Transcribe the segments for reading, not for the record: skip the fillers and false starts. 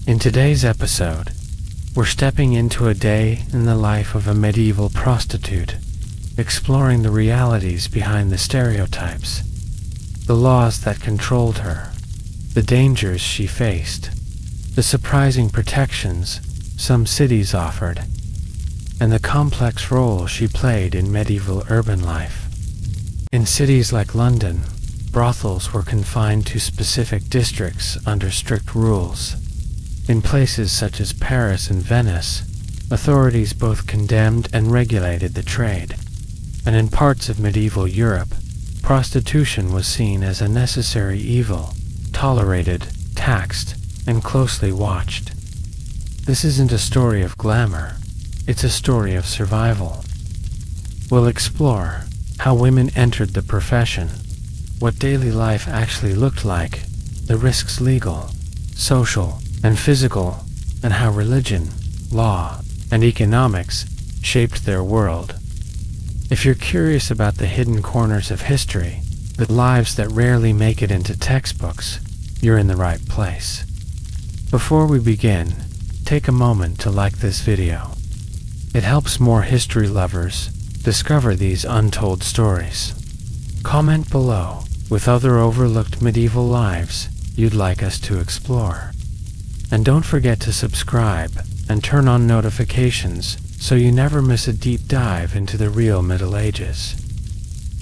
In today's episode, we're stepping into a day in the life of a medieval prostitute, exploring the realities behind the stereotypes, the laws that controlled her, the dangers she faced, the surprising protections some cities offered, and the complex role she played in medieval urban life. In cities like London, brothels were confined to specific districts under strict rules. In places such as Paris and Venice, authorities both condemned and regulated the trade. And in parts of medieval Europe, prostitution was seen as a necessary evil, tolerated, taxed, and closely watched. This isn't a story of glamour, it's a story of survival. We'll explore how women entered the profession, what daily life actually looked like, the risks legal, social, and physical, and how religion, law, and economics shaped their world. If you're curious about the hidden corners of history, the lives that rarely make it into textbooks, you're in the right place. Before we begin, take a moment to like this video. It helps more history lovers discover these untold stories. Comment below with other overlooked medieval lives you'd like us to explore. And don't forget to subscribe and turn on notifications so you never miss a deep dive into the real Middle Ages.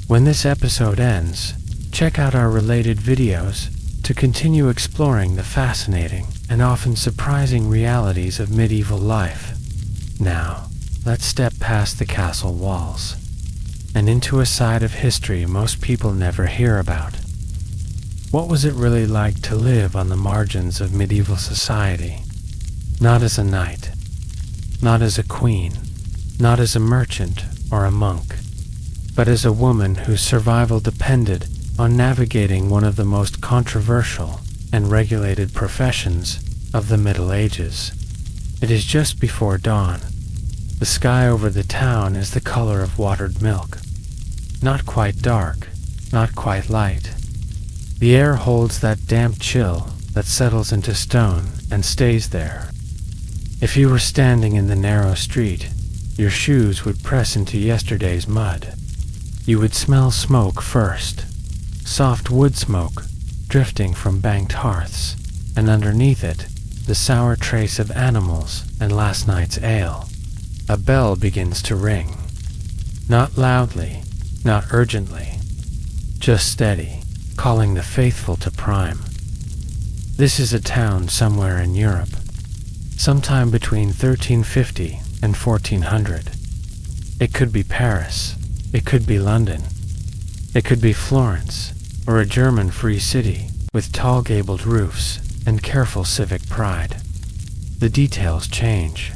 When this episode ends, check out our related videos to continue exploring the fascinating and often surprising realities of medieval life. Now, let's step past the castle walls and into a side of history most people never hear about. What was it really like to live on the margins of medieval society? Not as a knight, not as a queen, not as a merchant or a monk, but as a woman whose survival depended on navigating one of the most controversial and regulated professions of the Middle Ages. It is just before dawn. The sky over the town is the color of watered milk. Not quite dark, not quite light. The air holds that damp chill that settles into stone and stays there. If you were standing in the narrow street, your shoes would press into yesterday's mud. You would smell smoke first, soft wood smoke drifting from banked hearths, and underneath it, the sour trace of animals and last night's ale. A bell begins to ring. Not loudly, not urgently, just steady, calling the faithful to prime. This is a town somewhere in Europe, sometime between 1350 and 1400. It could be Paris, it could be London, it could be Florence, or a German free city with tall gabled roofs and careful civic pride. The details change.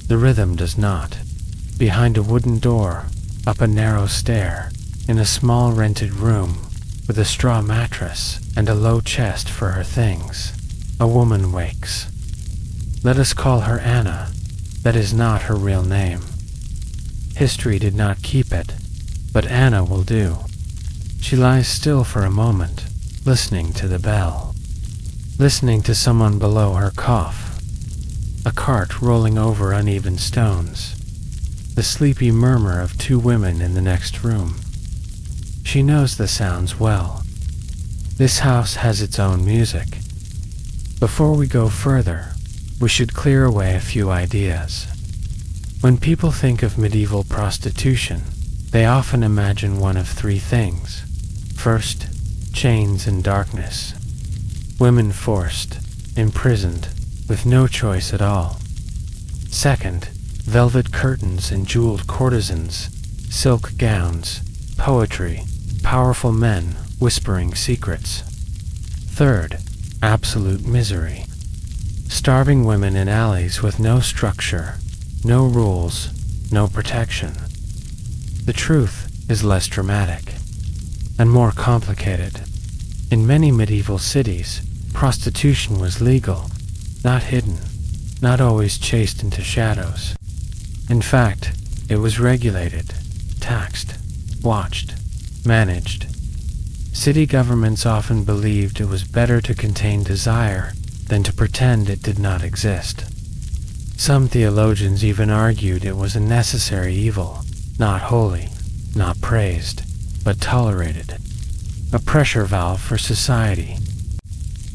The rhythm does not. Behind a wooden door, up a narrow stair, in a small rented room, with a straw mattress and a low chest for her things, a woman wakes. Let us call her Anna. That is not her real name. History did not keep it, but Anna will do. She lies still for a moment, listening to the bell, listening to someone below her cough, a cart rolling over uneven stones, the sleepy murmur of two women in the next room. She knows the sounds well. This house has its own music. Before we go further, we should clear away a few ideas. When people think of medieval prostitution, they often imagine one of three things. First, chains and darkness. Women forced, imprisoned, with no choice at all. Second, velvet curtains and jeweled courtesans, silk gowns, poetry, powerful men whispering secrets. Third, absolute misery. Starving women in alleys with no structure, no rules, no protection. The truth is less dramatic and more complicated. In many medieval cities, prostitution was legal, not hidden, not always chased into shadows. In fact, it was regulated, taxed, watched, managed. City governments often believed it was better to contain desire than to pretend it did not exist. Some theologians even argued it was a necessary evil, not holy, not praised, but tolerated, a pressure valve for society.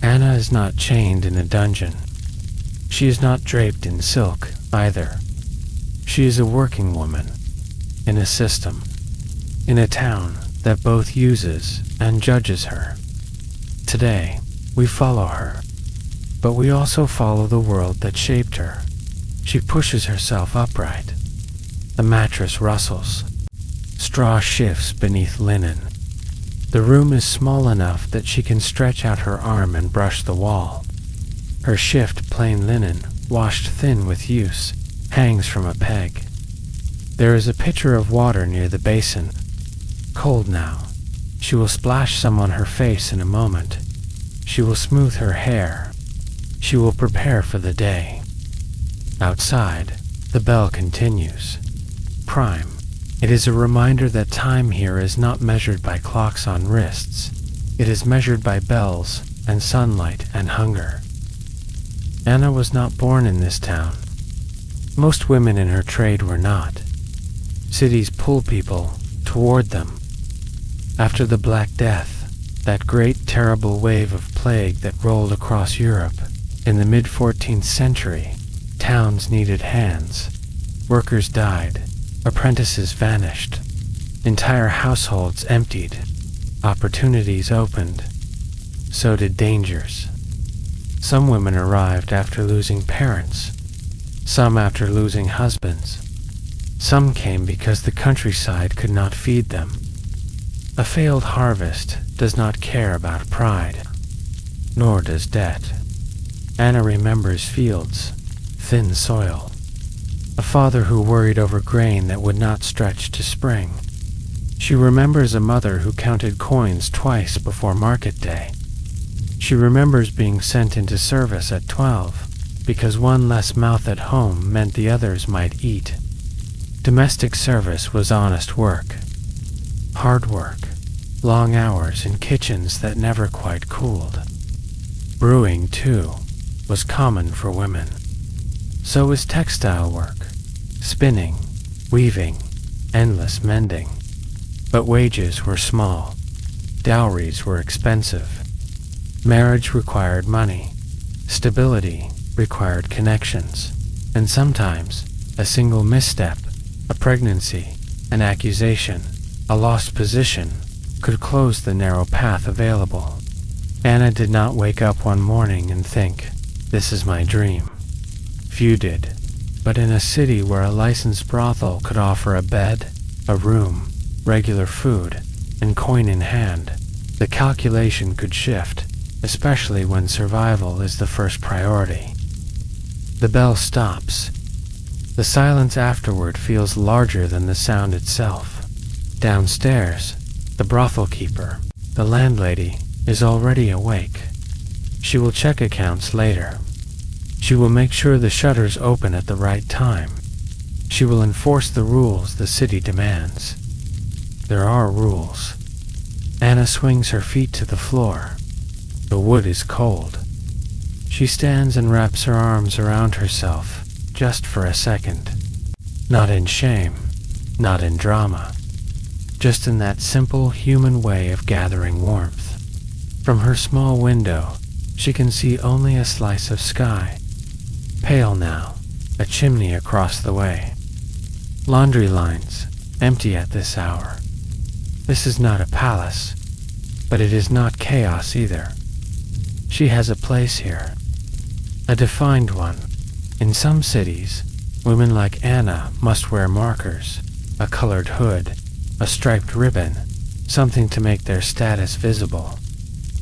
Anna is not chained in a dungeon. She is not draped in silk, either. She is a working woman, in a system, in a town that both uses and judges her. Today, we follow her, but we also follow the world that shaped her. She pushes herself upright. The mattress rustles. Straw shifts beneath linen. The room is small enough that she can stretch out her arm and brush the wall. Her shift plain linen, washed thin with use, hangs from a peg. There is a pitcher of water near the basin. Cold now. She will splash some on her face in a moment. She will smooth her hair. She will prepare for the day. Outside, the bell continues. Prime. It is a reminder that time here is not measured by clocks on wrists. It is measured by bells and sunlight and hunger. Anna was not born in this town. Most women in her trade were not. Cities pull people toward them. After the Black Death, that great terrible wave of plague that rolled across Europe in the mid-14th century, towns needed hands. Workers died. Apprentices vanished. Entire households emptied. Opportunities opened. So did dangers. Some women arrived after losing parents. Some after losing husbands. Some came because the countryside could not feed them. A failed harvest does not care about pride, nor does debt. Anna remembers fields, thin soil. A father who worried over grain that would not stretch to spring. She remembers a mother who counted coins twice before market day. She remembers being sent into service at 12 because one less mouth at home meant the others might eat. Domestic service was honest work. Hard work. Long hours in kitchens that never quite cooled. Brewing, too, was common for women. So was textile work, spinning, weaving, endless mending. But wages were small. Dowries were expensive. Marriage required money. Stability required connections. And sometimes, a single misstep, a pregnancy, an accusation, a lost position, could close the narrow path available. Anna did not wake up one morning and think, "This is my dream." Few did, but in a city where a licensed brothel could offer a bed, a room, regular food, and coin in hand, the calculation could shift, especially when survival is the first priority. The bell stops. The silence afterward feels larger than the sound itself. Downstairs, the brothel keeper, the landlady, is already awake. She will check accounts later. She will make sure the shutters open at the right time. She will enforce the rules the city demands. There are rules. Anna swings her feet to the floor. The wood is cold. She stands and wraps her arms around herself, just for a second. Not in shame, not in drama, just in that simple human way of gathering warmth. From her small window, she can see only a slice of sky. Pale now, a chimney across the way. Laundry lines, empty at this hour. This is not a palace, but it is not chaos either. She has a place here, a defined one. In some cities, women like Anna must wear markers, a colored hood, a striped ribbon, something to make their status visible.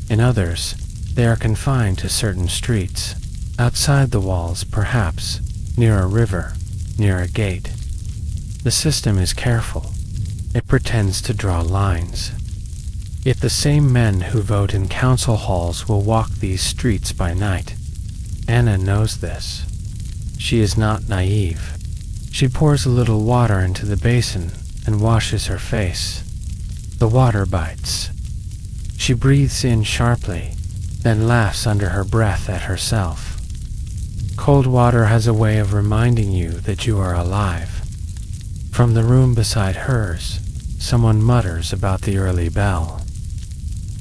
In others, they are confined to certain streets, outside the walls perhaps, near a river, near a gate. The system is careful. It pretends to draw lines. Yet the same men who vote in council halls will walk these streets by night. Anna knows this. She is not naive. She pours a little water into the basin and washes her face. The water bites. She breathes in sharply, then laughs under her breath at herself. Cold water has a way of reminding you that you are alive. From the room beside hers, someone mutters about the early bell.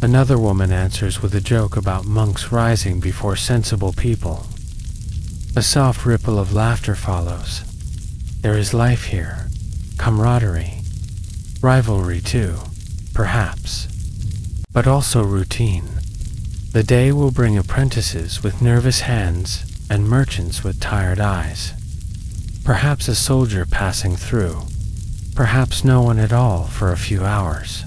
Another woman answers with a joke about monks rising before sensible people. A soft ripple of laughter follows. There is life here, camaraderie, rivalry too, perhaps, but also routine. The day will bring apprentices with nervous hands and merchants with tired eyes. Perhaps a soldier passing through, perhaps no one at all for a few hours.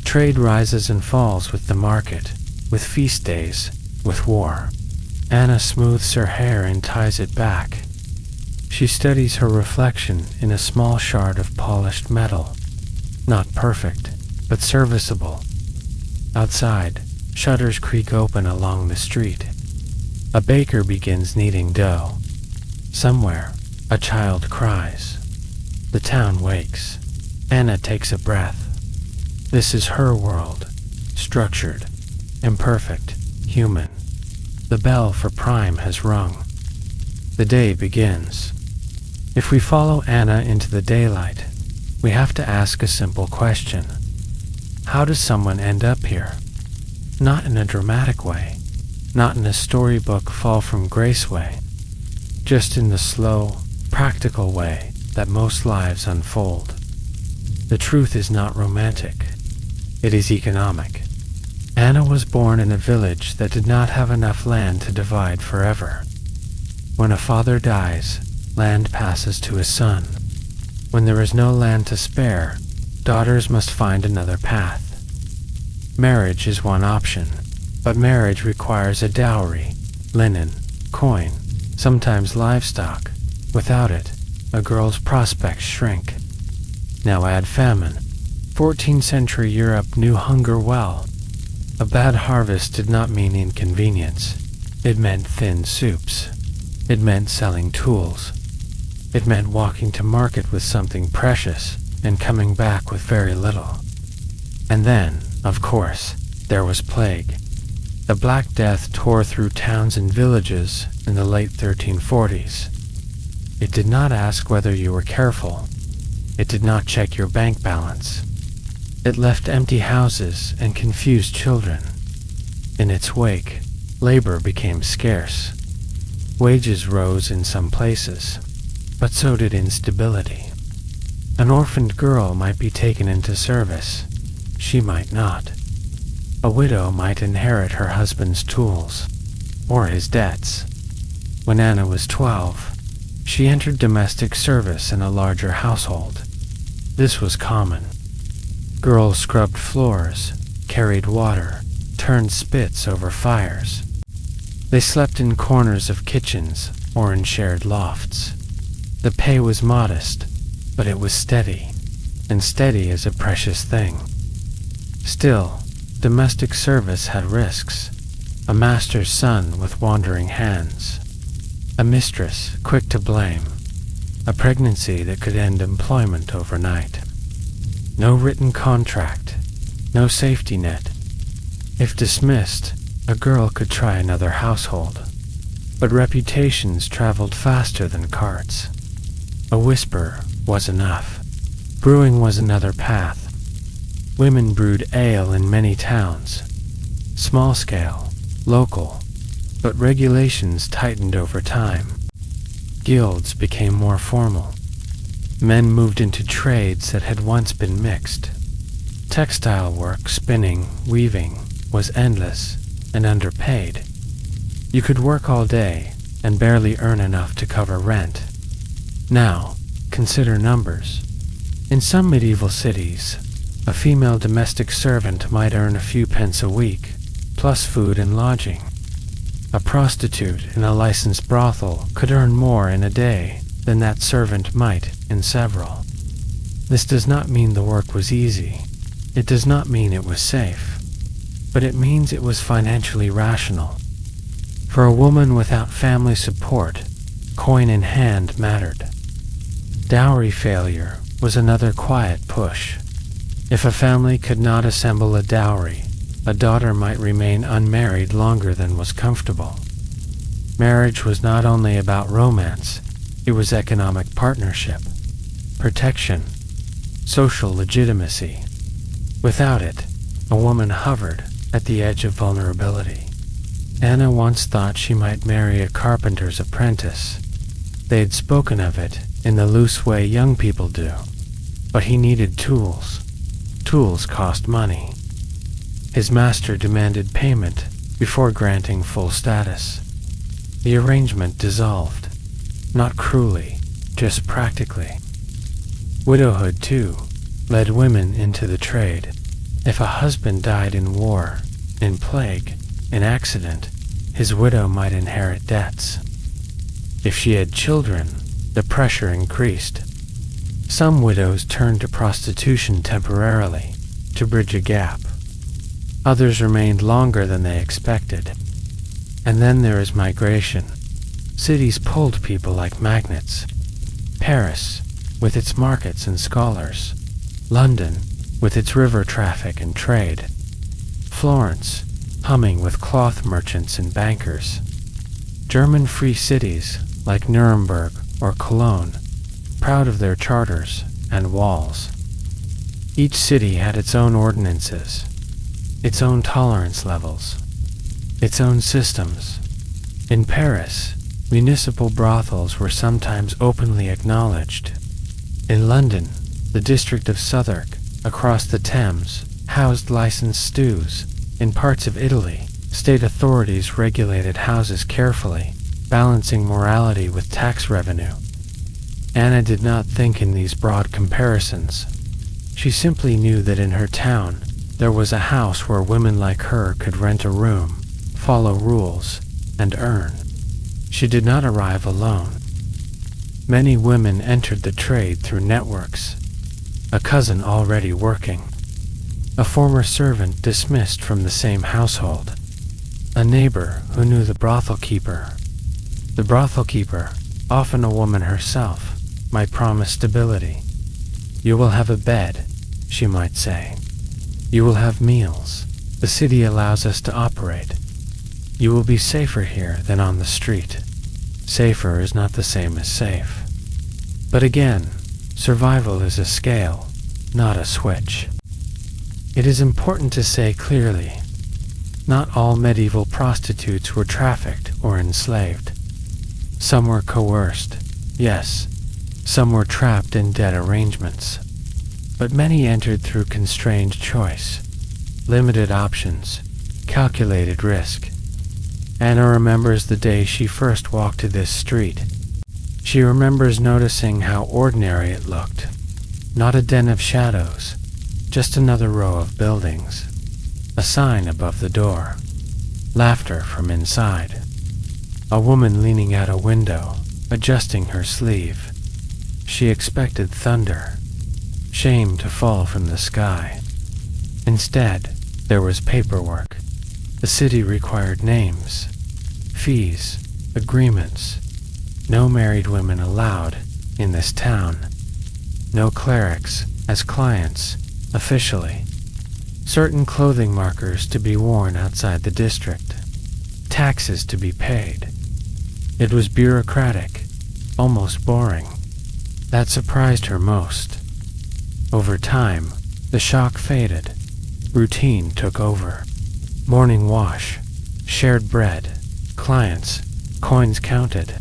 Trade rises and falls with the market, with feast days, with war. Anna smooths her hair and ties it back. She studies her reflection in a small shard of polished metal. Not perfect, but serviceable. Outside, shutters creak open along the street. A baker begins kneading dough. Somewhere, a child cries. The town wakes. Anna takes a breath. This is her world, structured, imperfect, human. The bell for prime has rung. The day begins. If we follow Anna into the daylight, we have to ask a simple question. How does someone end up here? Not in a dramatic way, not in a storybook fall from grace way, just in the slow, practical way that most lives unfold. The truth is not romantic. It is economic. Anna was born in a village that did not have enough land to divide forever. When a father dies, land passes to his son. When there is no land to spare, daughters must find another path. Marriage is one option, but marriage requires a dowry, linen, coin, sometimes livestock. Without it, a girl's prospects shrink. Now add famine. 14th century Europe knew hunger well. A bad harvest did not mean inconvenience. It meant thin soups. It meant selling tools. It meant walking to market with something precious and coming back with very little. And then, of course, there was plague. The Black Death tore through towns and villages in the late 1340s. It did not ask whether you were careful. It did not check your bank balance. It left empty houses and confused children. In its wake, labor became scarce. Wages rose in some places, but so did instability. An orphaned girl might be taken into service. She might not. A widow might inherit her husband's tools, or his debts. When Anna was 12, she entered domestic service in a larger household. This was common. Girls scrubbed floors, carried water, turned spits over fires. They slept in corners of kitchens or in shared lofts. The pay was modest, but it was steady, and steady is a precious thing. Still, domestic service had risks. A master's son with wandering hands. A mistress quick to blame. A pregnancy that could end employment overnight. No written contract, no safety net. If dismissed, a girl could try another household. But reputations traveled faster than carts. A whisper was enough. Brewing was another path. Women brewed ale in many towns. Small scale, local, but regulations tightened over time. Guilds became more formal. Men moved into trades that had once been mixed. Textile work, spinning, weaving, was endless and underpaid. You could work all day and barely earn enough to cover rent. Now, consider numbers. In some medieval cities, a female domestic servant might earn a few pence a week, plus food and lodging. A prostitute in a licensed brothel could earn more in a day than that servant might in several. This does not mean the work was easy. It does not mean it was safe. But it means it was financially rational. For a woman without family support, coin in hand mattered. Dowry failure was another quiet push. If a family could not assemble a dowry, a daughter might remain unmarried longer than was comfortable. Marriage was not only about romance, it was economic partnership, protection, social legitimacy. Without it, a woman hovered at the edge of vulnerability. Anna once thought she might marry a carpenter's apprentice. They had spoken of it in the loose way young people do. But he needed tools. Tools cost money. His master demanded payment before granting full status. The arrangement dissolved, not cruelly, just practically. Widowhood, too, led women into the trade. If a husband died in war, in plague, in accident, his widow might inherit debts. If she had children, the pressure increased. Some widows turned to prostitution temporarily, to bridge a gap. Others remained longer than they expected. And then there is migration. Cities pulled people like magnets. Paris, with its markets and scholars. London, with its river traffic and trade. Florence, humming with cloth merchants and bankers. German free cities, like Nuremberg or Cologne, proud of their charters and walls. Each city had its own ordinances, its own tolerance levels, its own systems. In Paris, municipal brothels were sometimes openly acknowledged. In London, the district of Southwark, across the Thames, housed licensed stews. In parts of Italy, state authorities regulated houses carefully, balancing morality with tax revenue. Anna did not think in these broad comparisons. She simply knew that in her town, there was a house where women like her could rent a room, follow rules, and earn. She did not arrive alone. Many women entered the trade through networks. A cousin already working. A former servant dismissed from the same household. A neighbor who knew the brothel keeper. The brothel keeper, often a woman herself, might promise stability. You will have a bed, she might say. You will have meals. The city allows us to operate. You will be safer here than on the street. Safer is not the same as safe. But again, survival is a scale, not a switch. It is important to say clearly, not all medieval prostitutes were trafficked or enslaved. Some were coerced, yes, some were trapped in debt arrangements. But many entered through constrained choice, limited options, calculated risk. Anna remembers the day she first walked to this street. She remembers noticing how ordinary it looked. Not a den of shadows, just another row of buildings. A sign above the door. Laughter from inside. A woman leaning out a window, adjusting her sleeve. She expected thunder. Shame to fall from the sky. Instead, there was paperwork. The city required names, fees, agreements. No married women allowed in this town. No clerics as clients, officially. Certain clothing markers to be worn outside the district. Taxes to be paid. It was bureaucratic, almost boring. That surprised her most. Over time, the shock faded. Routine took over. Morning wash, shared bread, clients, coins counted,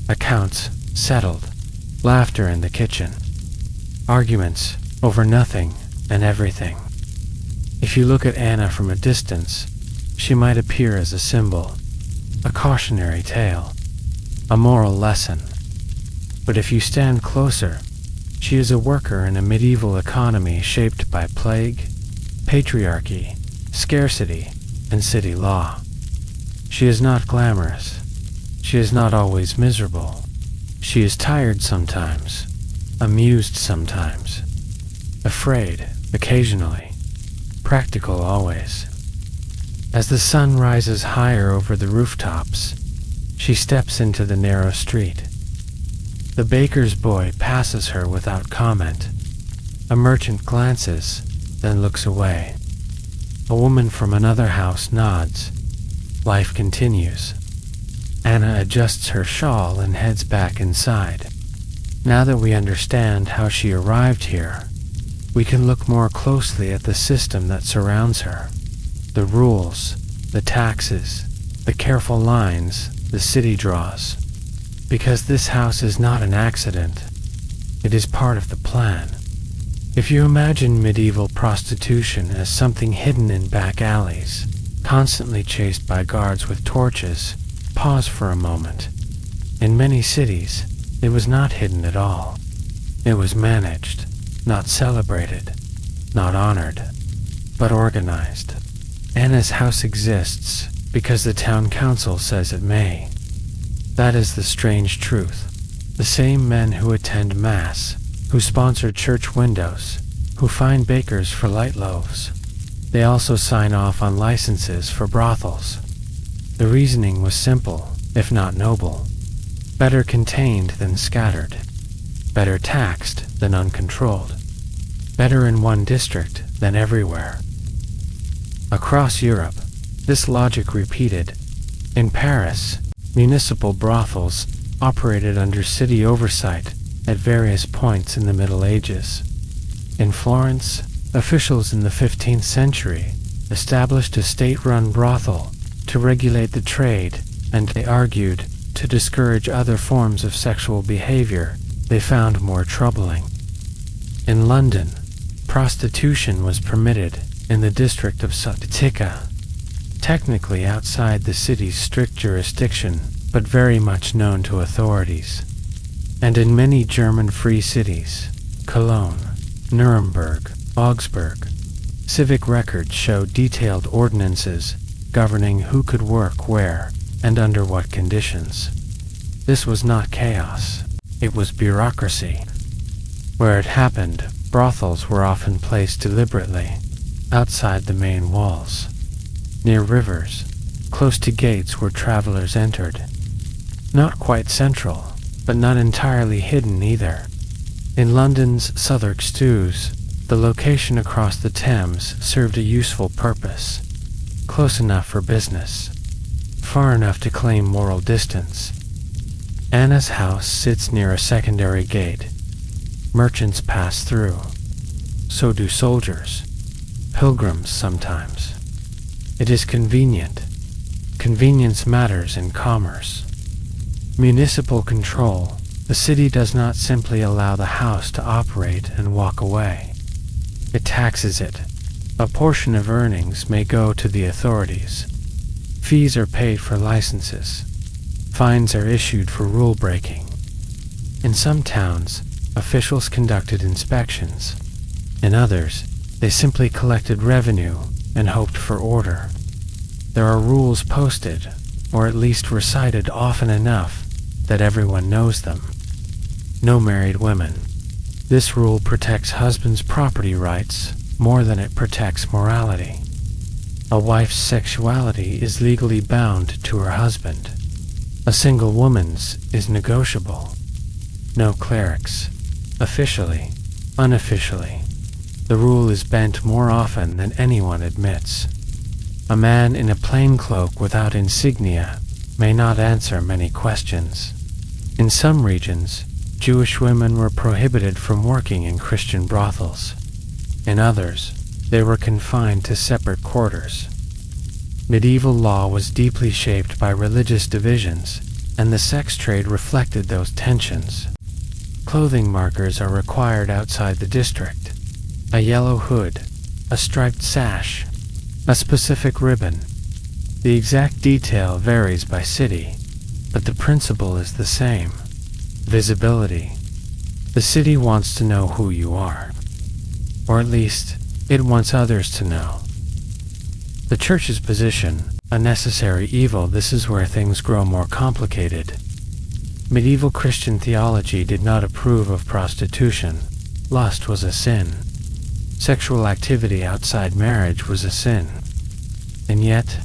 accounts settled, laughter in the kitchen, arguments over nothing and everything. If you look at Anna from a distance, she might appear as a symbol, a cautionary tale, a moral lesson. But if you stand closer, she is a worker in a medieval economy shaped by plague, patriarchy, scarcity, and city law. She is not glamorous. She is not always miserable. She is tired sometimes, amused sometimes, afraid occasionally, practical always. As the sun rises higher over the rooftops, she steps into the narrow street. The baker's boy passes her without comment. A merchant glances, then looks away. A woman from another house nods. Life continues. Anna adjusts her shawl and heads back inside. Now that we understand how she arrived here, we can look more closely at the system that surrounds her. The rules, the taxes, the careful lines the city draws. Because this house is not an accident, it is part of the plan. If you imagine medieval prostitution as something hidden in back alleys, constantly chased by guards with torches, pause for a moment. In many cities, it was not hidden at all. It was managed, not celebrated, not honored, but organized. Anna's house exists because the town council says it may. That is the strange truth. The same men who attend mass, who sponsor church windows, who find bakers for light loaves, they also sign off on licenses for brothels. The reasoning was simple, if not noble. Better contained than scattered. Better taxed than uncontrolled. Better in one district than everywhere. Across Europe, this logic repeated. In Paris, municipal brothels operated under city oversight at various points in the Middle Ages. In Florence, officials in the 15th century established a state-run brothel to regulate the trade, and they argued to discourage other forms of sexual behavior they found more troubling. In London, prostitution was permitted in the district of Sutica, technically outside the city's strict jurisdiction, but very much known to authorities. And in many German free cities, Cologne, Nuremberg, Augsburg, civic records show detailed ordinances governing who could work where and under what conditions. This was not chaos, it was bureaucracy. Where it happened, brothels were often placed deliberately, outside the main walls, near rivers, close to gates where travelers entered. Not quite central, but not entirely hidden either. In London's Southwark stews, the location across the Thames served a useful purpose. Close enough for business, far enough to claim moral distance. Anna's house sits near a secondary gate. Merchants pass through. So do soldiers. Pilgrims sometimes. It is convenient. Convenience matters in commerce. Municipal control. The city does not simply allow the house to operate and walk away. It taxes it. A portion of earnings may go to the authorities. Fees are paid for licenses. Fines are issued for rule breaking. In some towns, officials conducted inspections. In others, they simply collected revenue and hoped for order. There are rules posted, or at least recited often enough that everyone knows them. No married women. This rule protects husbands' property rights more than it protects morality. A wife's sexuality is legally bound to her husband. A single woman's is negotiable. No clerics. Officially, unofficially, the rule is bent more often than anyone admits. A man in a plain cloak without insignia may not answer many questions. In some regions, Jewish women were prohibited from working in Christian brothels. In others, they were confined to separate quarters. Medieval law was deeply shaped by religious divisions, and the sex trade reflected those tensions. Clothing markers are required outside the district. A yellow hood, a striped sash, a specific ribbon. The exact detail varies by city, but the principle is the same. Visibility. The city wants to know who you are. Or at least, it wants others to know. The church's position, a necessary evil. This is where things grow more complicated. Medieval Christian theology did not approve of prostitution. Lust was a sin. Sexual activity outside marriage was a sin. And yet,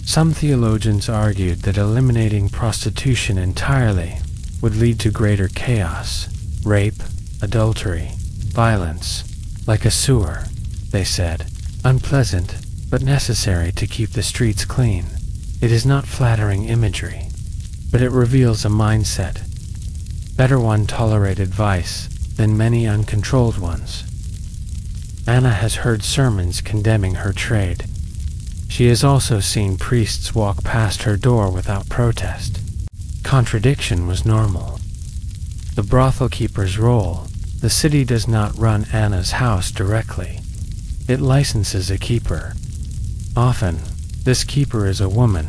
some theologians argued that eliminating prostitution entirely would lead to greater chaos, rape, adultery, violence, like a sewer, they said, unpleasant, but necessary to keep the streets clean. It is not flattering imagery, but it reveals a mindset. Better one tolerated vice than many uncontrolled ones. Anna has heard sermons condemning her trade. She has also seen priests walk past her door without protest. Contradiction was normal. The brothel keeper's role: the city does not run Anna's house directly. It licenses a keeper. Often, this keeper is a woman,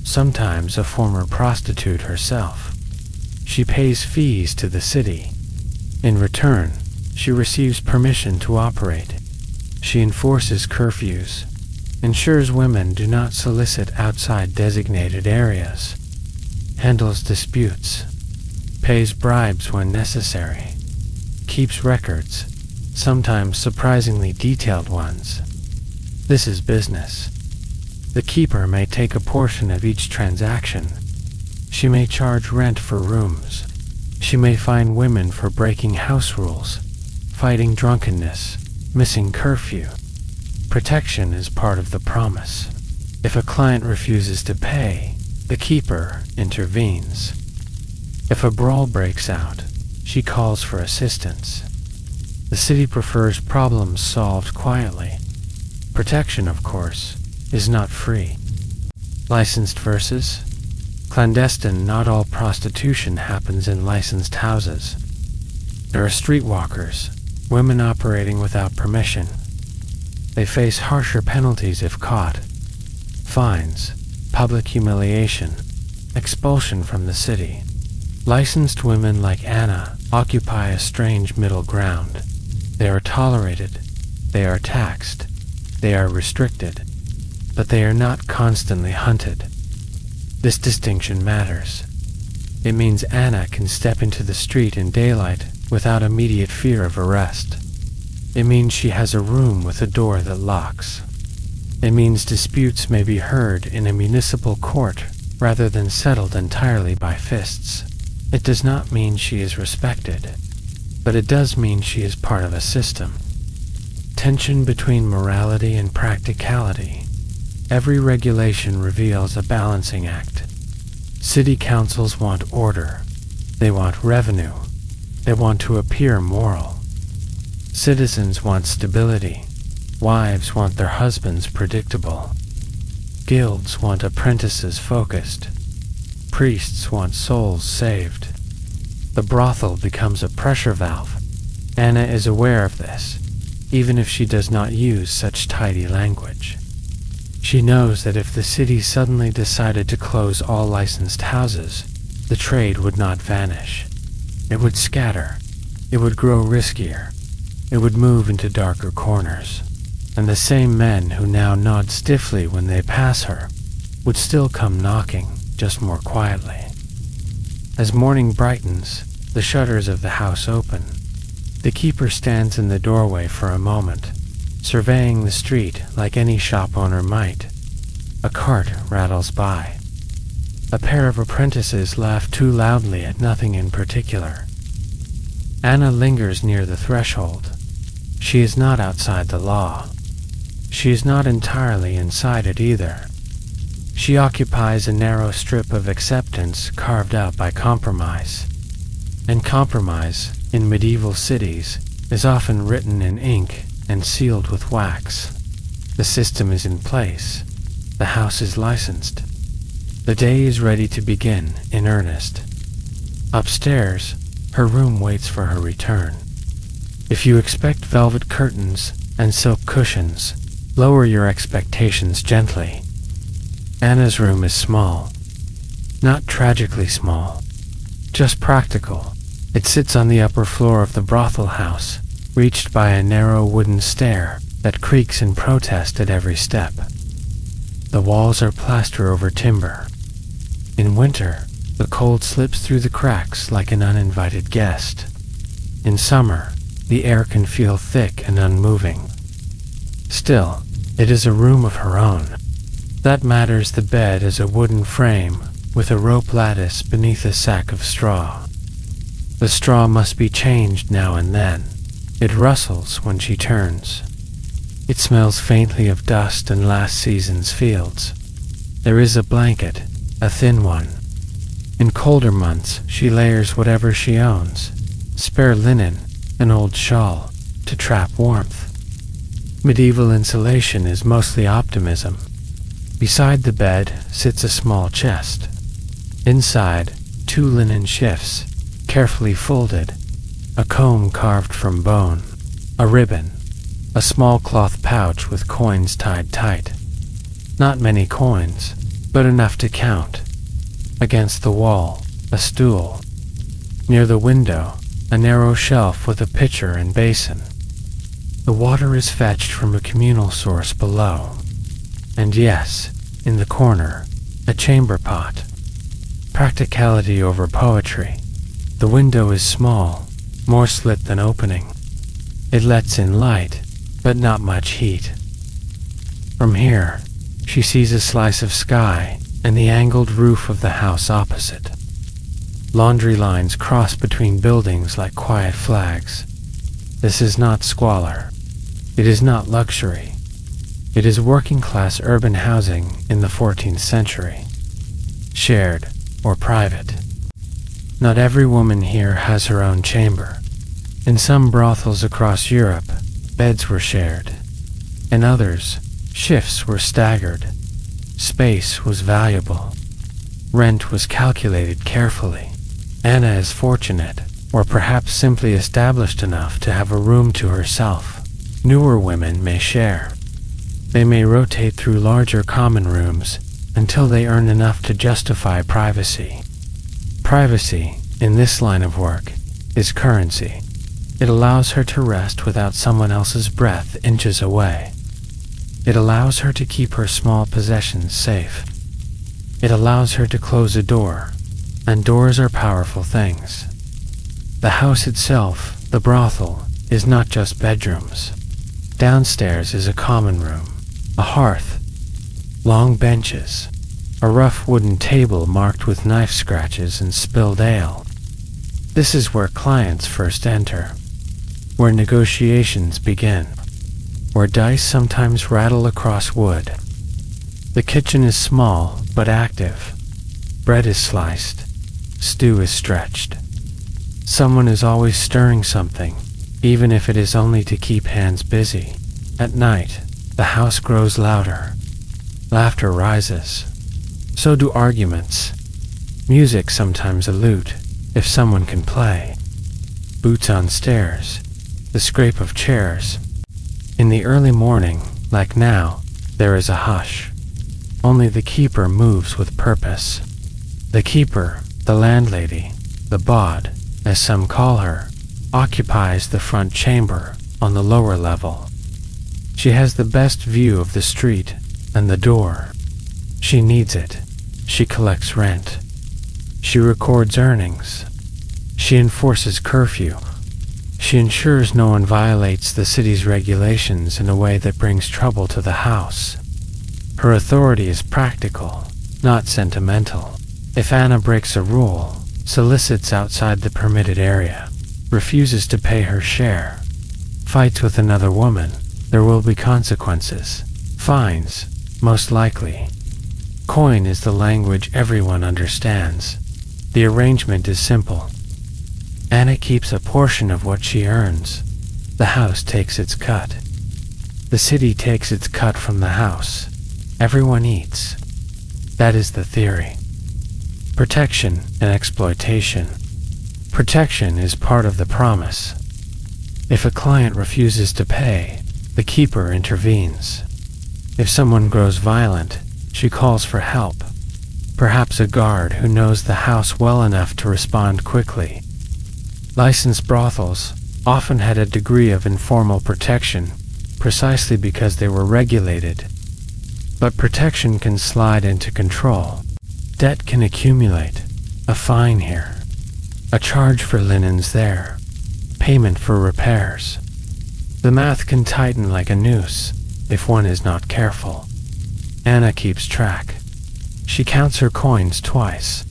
sometimes a former prostitute herself. She pays fees to the city. In return, she receives permission to operate. She enforces curfews, ensures women do not solicit outside designated areas, handles disputes, pays bribes when necessary, keeps records, sometimes surprisingly detailed ones. This is business. The keeper may take a portion of each transaction. She may charge rent for rooms. She may fine women for breaking house rules, fighting drunkenness, missing curfew. Protection is part of the promise. If a client refuses to pay, the keeper intervenes. If a brawl breaks out, she calls for assistance. The city prefers problems solved quietly. Protection, of course, is not free. Licensed versus clandestine. Not all prostitution happens in licensed houses. There are streetwalkers, women operating without permission. They face harsher penalties if caught: fines, public humiliation, expulsion from the city. Licensed women like Anna occupy a strange middle ground. They are tolerated, they are taxed, they are restricted, but they are not constantly hunted. This distinction matters. It means Anna can step into the street in daylight without immediate fear of arrest. It means she has a room with a door that locks. It means disputes may be heard in a municipal court rather than settled entirely by fists. It does not mean she is respected, but it does mean she is part of a system. Tension between morality and practicality. Every regulation reveals a balancing act. City councils want order. They want revenue. They want to appear moral. Citizens want stability. Wives want their husbands predictable. Guilds want apprentices focused. Priests want souls saved. The brothel becomes a pressure valve. Anna is aware of this, even if she does not use such tidy language. She knows that if the city suddenly decided to close all licensed houses, the trade would not vanish. It would scatter. It would grow riskier. It would move into darker corners. And the same men who now nod stiffly when they pass her would still come knocking, just more quietly. As morning brightens, the shutters of the house open. The keeper stands in the doorway for a moment, surveying the street like any shop owner might. A cart rattles by. A pair of apprentices laugh too loudly at nothing in particular. Anna lingers near the threshold. She is not outside the law. She is not entirely inside it either. She occupies a narrow strip of acceptance carved out by compromise. And compromise, in medieval cities, is often written in ink and sealed with wax. The system is in place. The house is licensed. The day is ready to begin in earnest. Upstairs, her room waits for her return. If you expect velvet curtains and silk cushions, lower your expectations gently. Anna's room is small. Not tragically small. Just practical. It sits on the upper floor of the brothel house, reached by a narrow wooden stair that creaks in protest at every step. The walls are plaster over timber. In winter, the cold slips through the cracks like an uninvited guest. In summer, the air can feel thick and unmoving. Still, it is a room of her own. That matters. The bed is a wooden frame with a rope lattice beneath a sack of straw. The straw must be changed now and then. It rustles when she turns. It smells faintly of dust and last season's fields. There is a blanket, a thin one. In colder months, she layers whatever she owns, spare linen, an old shawl, to trap warmth. Medieval insulation is mostly optimism. Beside the bed sits a small chest. Inside, 2 linen shifts, carefully folded, a comb carved from bone, a ribbon, a small cloth pouch with coins tied tight. Not many coins, but enough to count. Against the wall, a stool. Near the window, a narrow shelf with a pitcher and basin. The water is fetched from a communal source below. And yes, in the corner, a chamber pot. Practicality over poetry. The window is small, more slit than opening. It lets in light, but not much heat. From here, she sees a slice of sky and the angled roof of the house opposite. Laundry lines cross between buildings like quiet flags. This is not squalor. It is not luxury. It is working-class urban housing in the 14th century. Shared or private. Not every woman here has her own chamber. In some brothels across Europe, beds were shared. In others, shifts were staggered. Space was valuable. Rent was calculated carefully. Anna is fortunate, or perhaps simply established enough to have a room to herself. Newer women may share. They may rotate through larger common rooms until they earn enough to justify privacy. Privacy, in this line of work, is currency. It allows her to rest without someone else's breath inches away. It allows her to keep her small possessions safe. It allows her to close a door, and doors are powerful things. The house itself, the brothel, is not just bedrooms. Downstairs is a common room, a hearth, long benches, a rough wooden table marked with knife scratches and spilled ale. This is where clients first enter, where negotiations begin, where dice sometimes rattle across wood. The kitchen is small but active. Bread is sliced, stew is stretched. Someone is always stirring something, even if it is only to keep hands busy. At night, the house grows louder. Laughter rises. So do arguments. Music sometimes a lute, if someone can play. Boots on stairs. The scrape of chairs. In the early morning, like now, there is a hush. Only the keeper moves with purpose. The keeper, the landlady, the bod, as some call her, occupies the front chamber on the lower level. She has the best view of the street and the door. She needs it. She collects rent. She records earnings. She enforces curfew. She ensures no one violates the city's regulations in a way that brings trouble to the house. Her authority is practical, not sentimental. If Anna breaks a rule, solicits outside the permitted area, refuses to pay her share, fights with another woman, there will be consequences. Fines, most likely. Coin is the language everyone understands. The arrangement is simple. Anna keeps a portion of what she earns. The house takes its cut. The city takes its cut from the house. Everyone eats. That is the theory. Protection and exploitation. Protection is part of the promise. If a client refuses to pay, the keeper intervenes. If someone grows violent, she calls for help. Perhaps a guard who knows the house well enough to respond quickly. Licensed brothels often had a degree of informal protection, precisely because they were regulated. But protection can slide into control. Debt can accumulate. A fine here. A charge for linens there. Payment for repairs. The math can tighten like a noose if one is not careful. Anna keeps track. She counts her coins twice.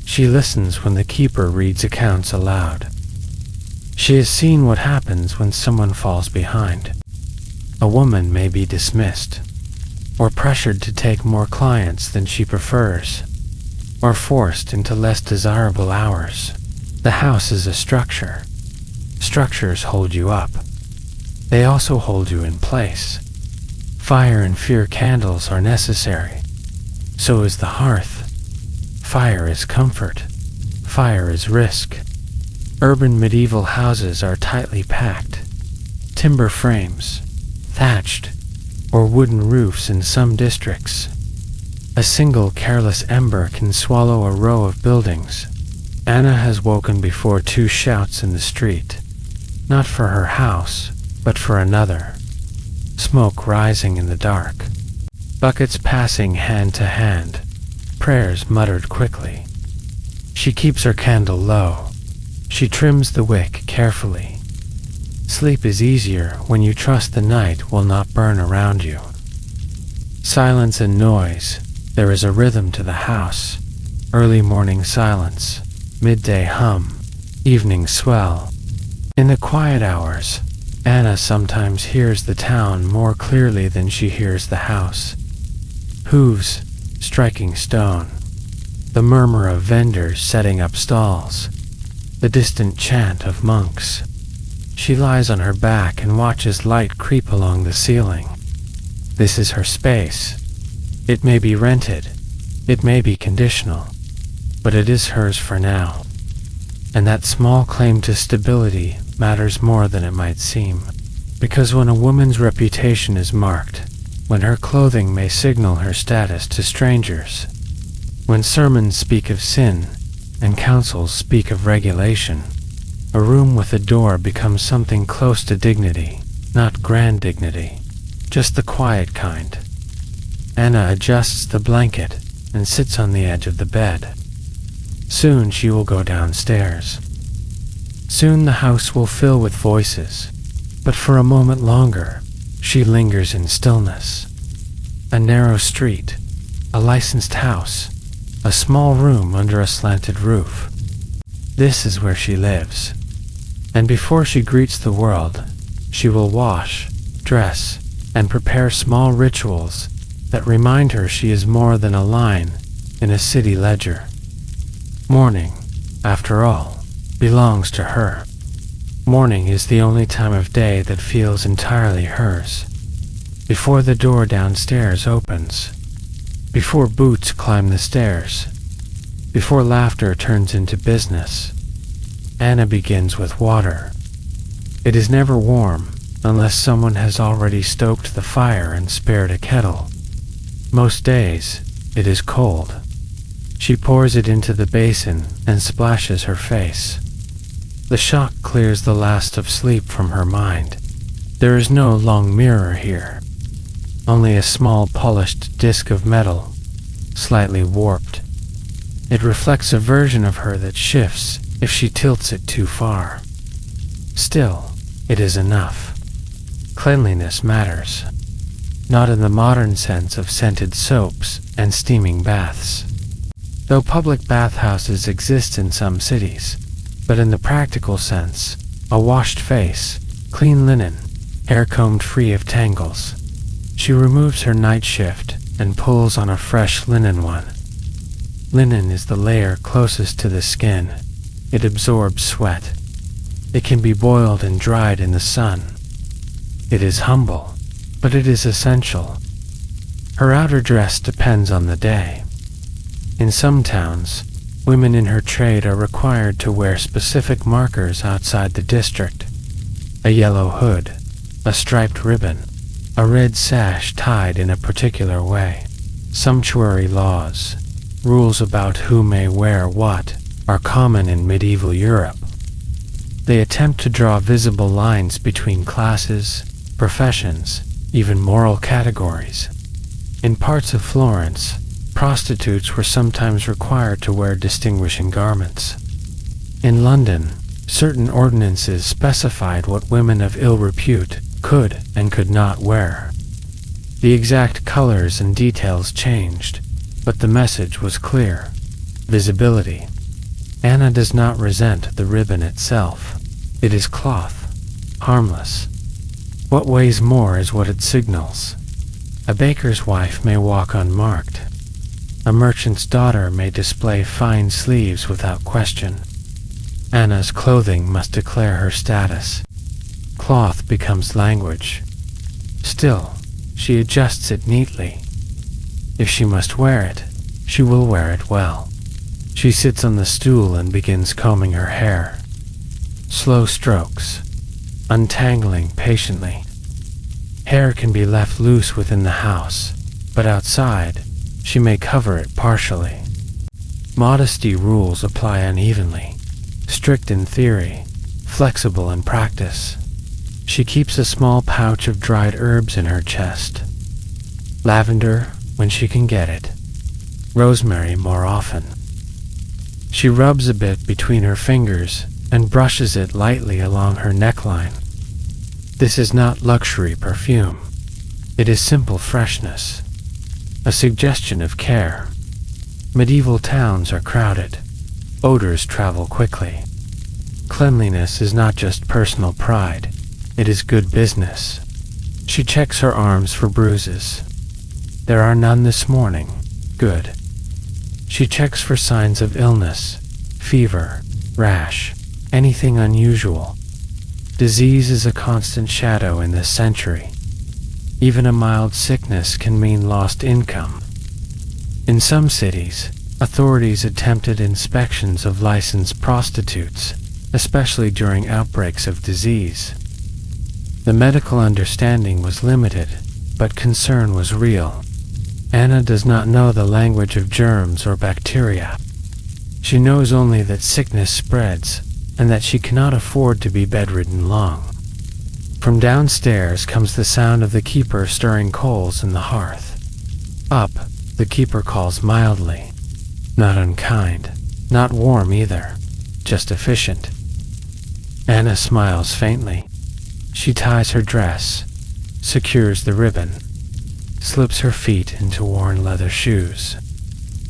She listens when the keeper reads accounts aloud. She has seen what happens when someone falls behind. a woman may be dismissed, or pressured to take more clients than she prefers, or forced into less desirable hours. The house is a structure. Structures hold you up. They also hold you in place. Fire and fear candles are necessary. So is the hearth. Fire is comfort. Fire is risk. Urban medieval houses are tightly packed. Timber frames, thatched, or wooden roofs in some districts. A single careless ember can swallow a row of buildings. Anna has woken before two shouts in the street, not for her house, but for another. Smoke rising in the dark. Buckets passing hand to hand. Prayers muttered quickly. She keeps her candle low. She trims the wick carefully. Sleep is easier when you trust the night will not burn around you. Silence and noise. There is a rhythm to the house. Early morning silence, midday hum, evening swell. In the quiet hours, Anna sometimes hears the town more clearly than she hears the house. Hooves striking stone, the murmur of vendors setting up stalls, the distant chant of monks. She lies on her back and watches light creep along the ceiling. This is her space. It may be rented, it may be conditional, but it is hers for now. And that small claim to stability matters more than it might seem. Because when a woman's reputation is marked, when her clothing may signal her status to strangers, when sermons speak of sin and councils speak of regulation, a room with a door becomes something close to dignity, not grand dignity, just the quiet kind. Anna adjusts the blanket and sits on the edge of the bed. Soon she will go downstairs. Soon the house will fill with voices, but for a moment longer, she lingers in stillness. A narrow street, a licensed house, a small room under a slanted roof. This is where she lives. And before she greets the world, she will wash, dress, and prepare small rituals that remind her she is more than a line in a city ledger. Morning, after all, belongs to her. Morning is the only time of day that feels entirely hers. Before the door downstairs opens, before boots climb the stairs, before laughter turns into business, Anna begins with water. It is never warm unless someone has already stoked the fire and spared a kettle. Most days, it is cold. She pours it into the basin and splashes her face. The shock clears the last of sleep from her mind. There is no long mirror here, only a small polished disc of metal, slightly warped. It reflects a version of her that shifts if she tilts it too far. Still, it is enough. Cleanliness matters, not in the modern sense of scented soaps and steaming baths. Though public bathhouses exist in some cities, but in the practical sense, a washed face, clean linen, hair combed free of tangles. She removes her night shift and pulls on a fresh linen one. Linen is the layer closest to the skin. It absorbs sweat. It can be boiled and dried in the sun. It is humble, but it is essential. Her outer dress depends on the day. In some towns, women in her trade are required to wear specific markers outside the district. A yellow hood, a striped ribbon, a red sash tied in a particular way. Sumptuary laws, rules about who may wear what, are common in medieval Europe. They attempt to draw visible lines between classes, professions, even moral categories. In parts of Florence, prostitutes were sometimes required to wear distinguishing garments. In London, certain ordinances specified what women of ill repute could and could not wear. The exact colors and details changed, but the message was clear: visibility. Anna does not resent the ribbon itself. It is cloth, harmless. What weighs more is what it signals. A baker's wife may walk unmarked. A merchant's daughter may display fine sleeves without question. Anna's clothing must declare her status. Cloth becomes language. Still, she adjusts it neatly. If she must wear it, she will wear it well. She sits on the stool and begins combing her hair. Slow strokes, untangling patiently. Hair can be left loose within the house, but outside, she may cover it partially. Modesty rules apply unevenly, strict in theory, flexible in practice. She keeps a small pouch of dried herbs in her chest. Lavender when she can get it. Rosemary more often. She rubs a bit between her fingers and brushes it lightly along her neckline. This is not luxury perfume. It is simple freshness, a suggestion of care. Medieval towns are crowded. Odors travel quickly. Cleanliness is not just personal pride. It is good business. She checks her arms for bruises. There are none this morning. Good. She checks for signs of illness, fever, rash, anything unusual. Disease is a constant shadow in this century. Even a mild sickness can mean lost income. In some cities, authorities attempted inspections of licensed prostitutes, especially during outbreaks of disease. The medical understanding was limited, but concern was real. Anna does not know the language of germs or bacteria. She knows only that sickness spreads, and that she cannot afford to be bedridden long. From downstairs comes the sound of the keeper stirring coals in the hearth. Up, the keeper calls mildly. Not unkind, not warm either, just efficient. Anna smiles faintly. She ties her dress, secures the ribbon, slips her feet into worn leather shoes.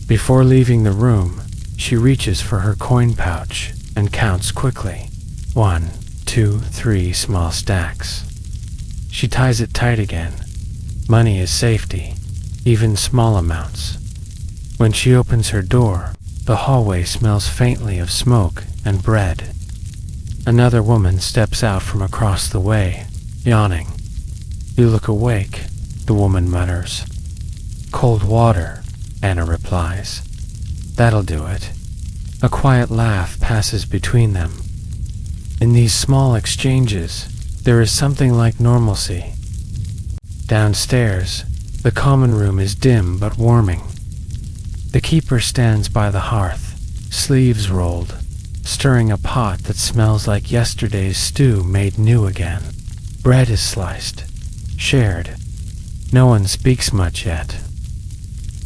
Before leaving the room, she reaches for her coin pouch and counts quickly. 1, 2, 3 small stacks. She ties it tight again. Money is safety, even small amounts. When she opens her door, the hallway smells faintly of smoke and bread. Another woman steps out from across the way, yawning. "You look awake," the woman mutters. "Cold water," Anna replies. "That'll do it." A quiet laugh passes between them. In these small exchanges, there is something like normalcy. Downstairs, the common room is dim but warming. The keeper stands by the hearth, sleeves rolled, stirring a pot that smells like yesterday's stew made new again. Bread is sliced, shared. No one speaks much yet.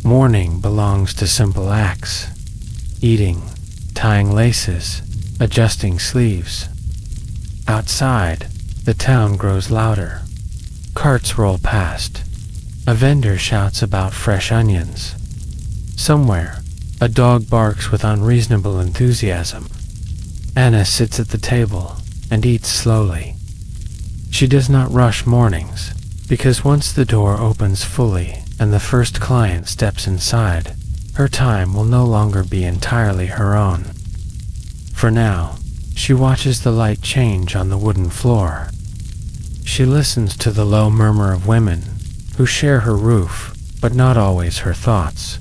Morning belongs to simple acts. Eating, tying laces, adjusting sleeves. Outside, the town grows louder. Carts roll past. A vendor shouts about fresh onions. Somewhere, a dog barks with unreasonable enthusiasm. Anna sits at the table and eats slowly. She does not rush mornings, because once the door opens fully and the first client steps inside, her time will no longer be entirely her own. For now, she watches the light change on the wooden floor. She listens to the low murmur of women who share her roof, but not always her thoughts.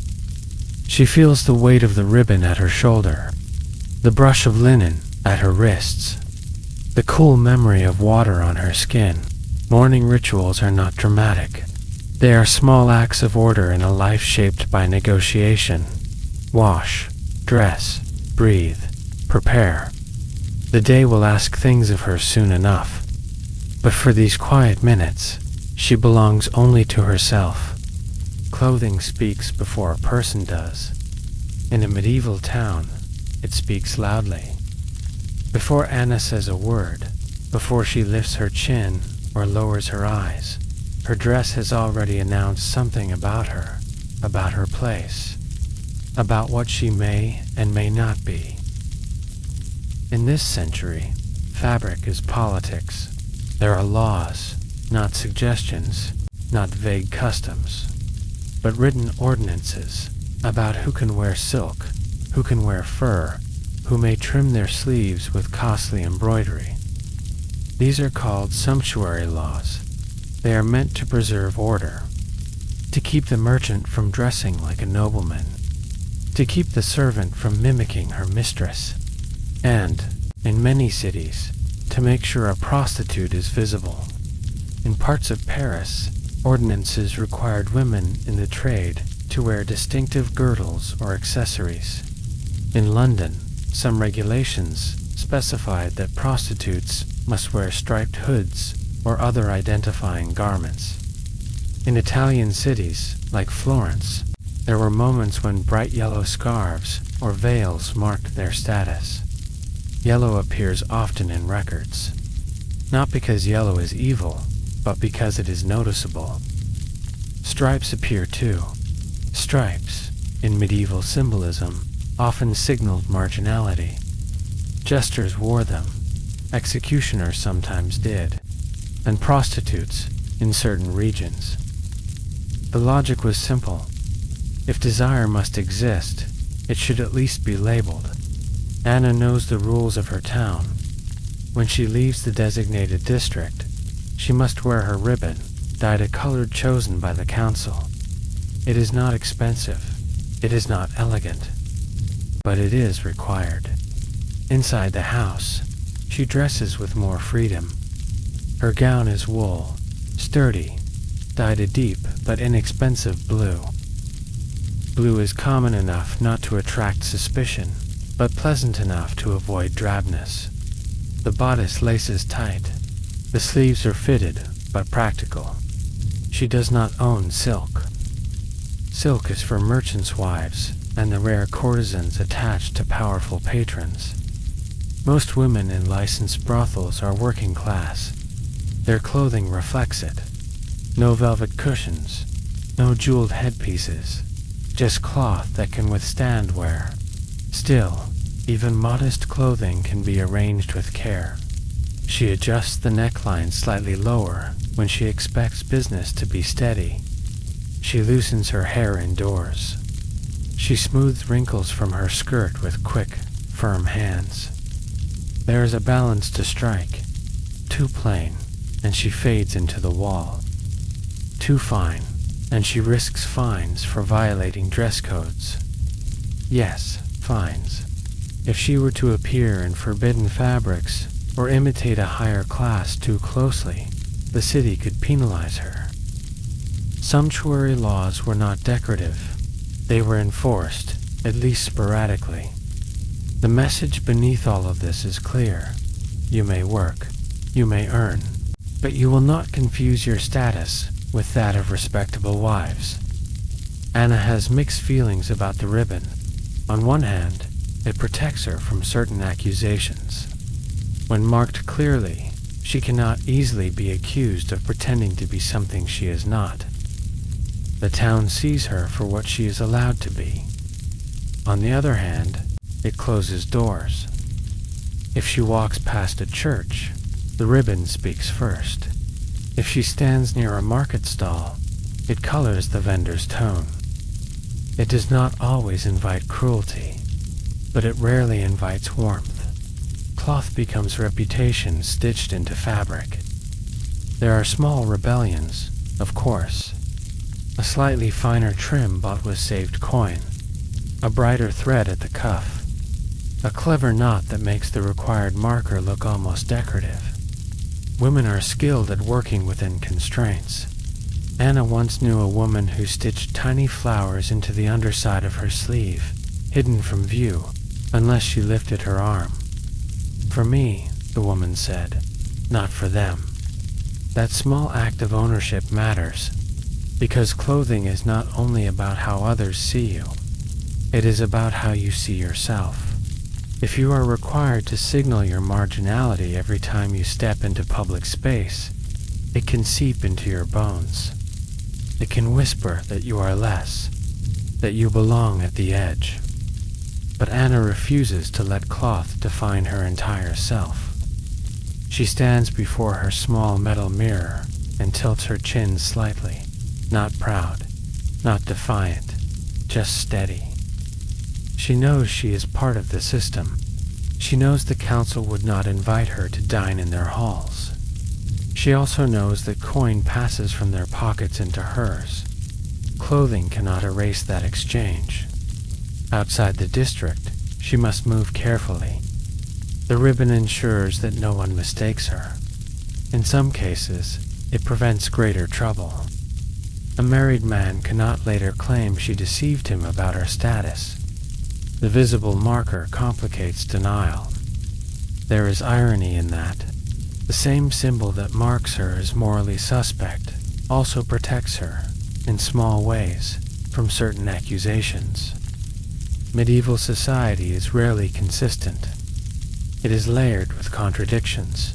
She feels the weight of the ribbon at her shoulder, the brush of linen at her wrists, the cool memory of water on her skin. Morning rituals are not dramatic. They are small acts of order in a life shaped by negotiation. Wash, dress, breathe, prepare. The day will ask things of her soon enough. But for these quiet minutes, she belongs only to herself. Clothing speaks before a person does. In a medieval town, it speaks loudly. Before Anna says a word, before she lifts her chin or lowers her eyes, her dress has already announced something about her place, about what she may and may not be. In this century, fabric is politics. There are laws, not suggestions, not vague customs, but written ordinances about who can wear silk, who can wear fur, who may trim their sleeves with costly embroidery. These are called sumptuary laws. They are meant to preserve order, to keep the merchant from dressing like a nobleman, to keep the servant from mimicking her mistress, and, in many cities, to make sure a prostitute is visible. In parts of Paris, ordinances required women in the trade to wear distinctive girdles or accessories. In London, some regulations specified that prostitutes must wear striped hoods or other identifying garments. In Italian cities, like Florence, there were moments when bright yellow scarves or veils marked their status. Yellow appears often in records, not because yellow is evil, but because it is noticeable. Stripes appear too. Stripes, in medieval symbolism, often signaled marginality. Jesters wore them, executioners sometimes did, and prostitutes in certain regions. The logic was simple. If desire must exist, it should at least be labeled. Anna knows the rules of her town. When she leaves the designated district, she must wear her ribbon, dyed a color chosen by the council. It is not expensive. It is not elegant. But it is required. Inside the house, she dresses with more freedom. Her gown is wool, sturdy, dyed a deep but inexpensive blue. Blue is common enough not to attract suspicion, but pleasant enough to avoid drabness. The bodice laces tight. The sleeves are fitted, but practical. She does not own silk. Silk is for merchants' wives and the rare courtesans attached to powerful patrons. Most women in licensed brothels are working class. Their clothing reflects it. No velvet cushions, no jeweled headpieces, just cloth that can withstand wear. Still, even modest clothing can be arranged with care. She adjusts the neckline slightly lower when she expects business to be steady. She loosens her hair indoors. She smooths wrinkles from her skirt with quick, firm hands. There is a balance to strike. Too plain, and she fades into the wall. Too fine, and she risks fines for violating dress codes. Yes, fines. If she were to appear in forbidden fabrics or imitate a higher class too closely, the city could penalize her. Sumptuary laws were not decorative. They were enforced, at least sporadically. The message beneath all of this is clear. You may work, you may earn, but you will not confuse your status with that of respectable wives. Anna has mixed feelings about the ribbon. On one hand, it protects her from certain accusations. When marked clearly, she cannot easily be accused of pretending to be something she is not. The town sees her for what she is allowed to be. On the other hand, it closes doors. If she walks past a church, the ribbon speaks first. If she stands near a market stall, it colors the vendor's tone. It does not always invite cruelty, but it rarely invites warmth. Cloth becomes reputation stitched into fabric. There are small rebellions, of course. A slightly finer trim bought with saved coin, a brighter thread at the cuff, a clever knot that makes the required marker look almost decorative. Women are skilled at working within constraints. Anna once knew a woman who stitched tiny flowers into the underside of her sleeve, hidden from view, unless she lifted her arm. For me, the woman said, not for them. That small act of ownership matters, because clothing is not only about how others see you, it is about how you see yourself. If you are required to signal your marginality every time you step into public space, it can seep into your bones. It can whisper that you are less, that you belong at the edge. But Anna refuses to let cloth define her entire self. She stands before her small metal mirror, and tilts her chin slightly, not proud, not defiant, just steady. She knows she is part of the system. She knows the council would not invite her to dine in their halls. She also knows that coin passes from their pockets into hers. Clothing cannot erase that exchange. Outside the district, she must move carefully. The ribbon ensures that no one mistakes her. In some cases, it prevents greater trouble. A married man cannot later claim she deceived him about her status. The visible marker complicates denial. There is irony in that. The same symbol that marks her as morally suspect also protects her, in small ways, from certain accusations. Medieval society is rarely consistent. It is layered with contradictions.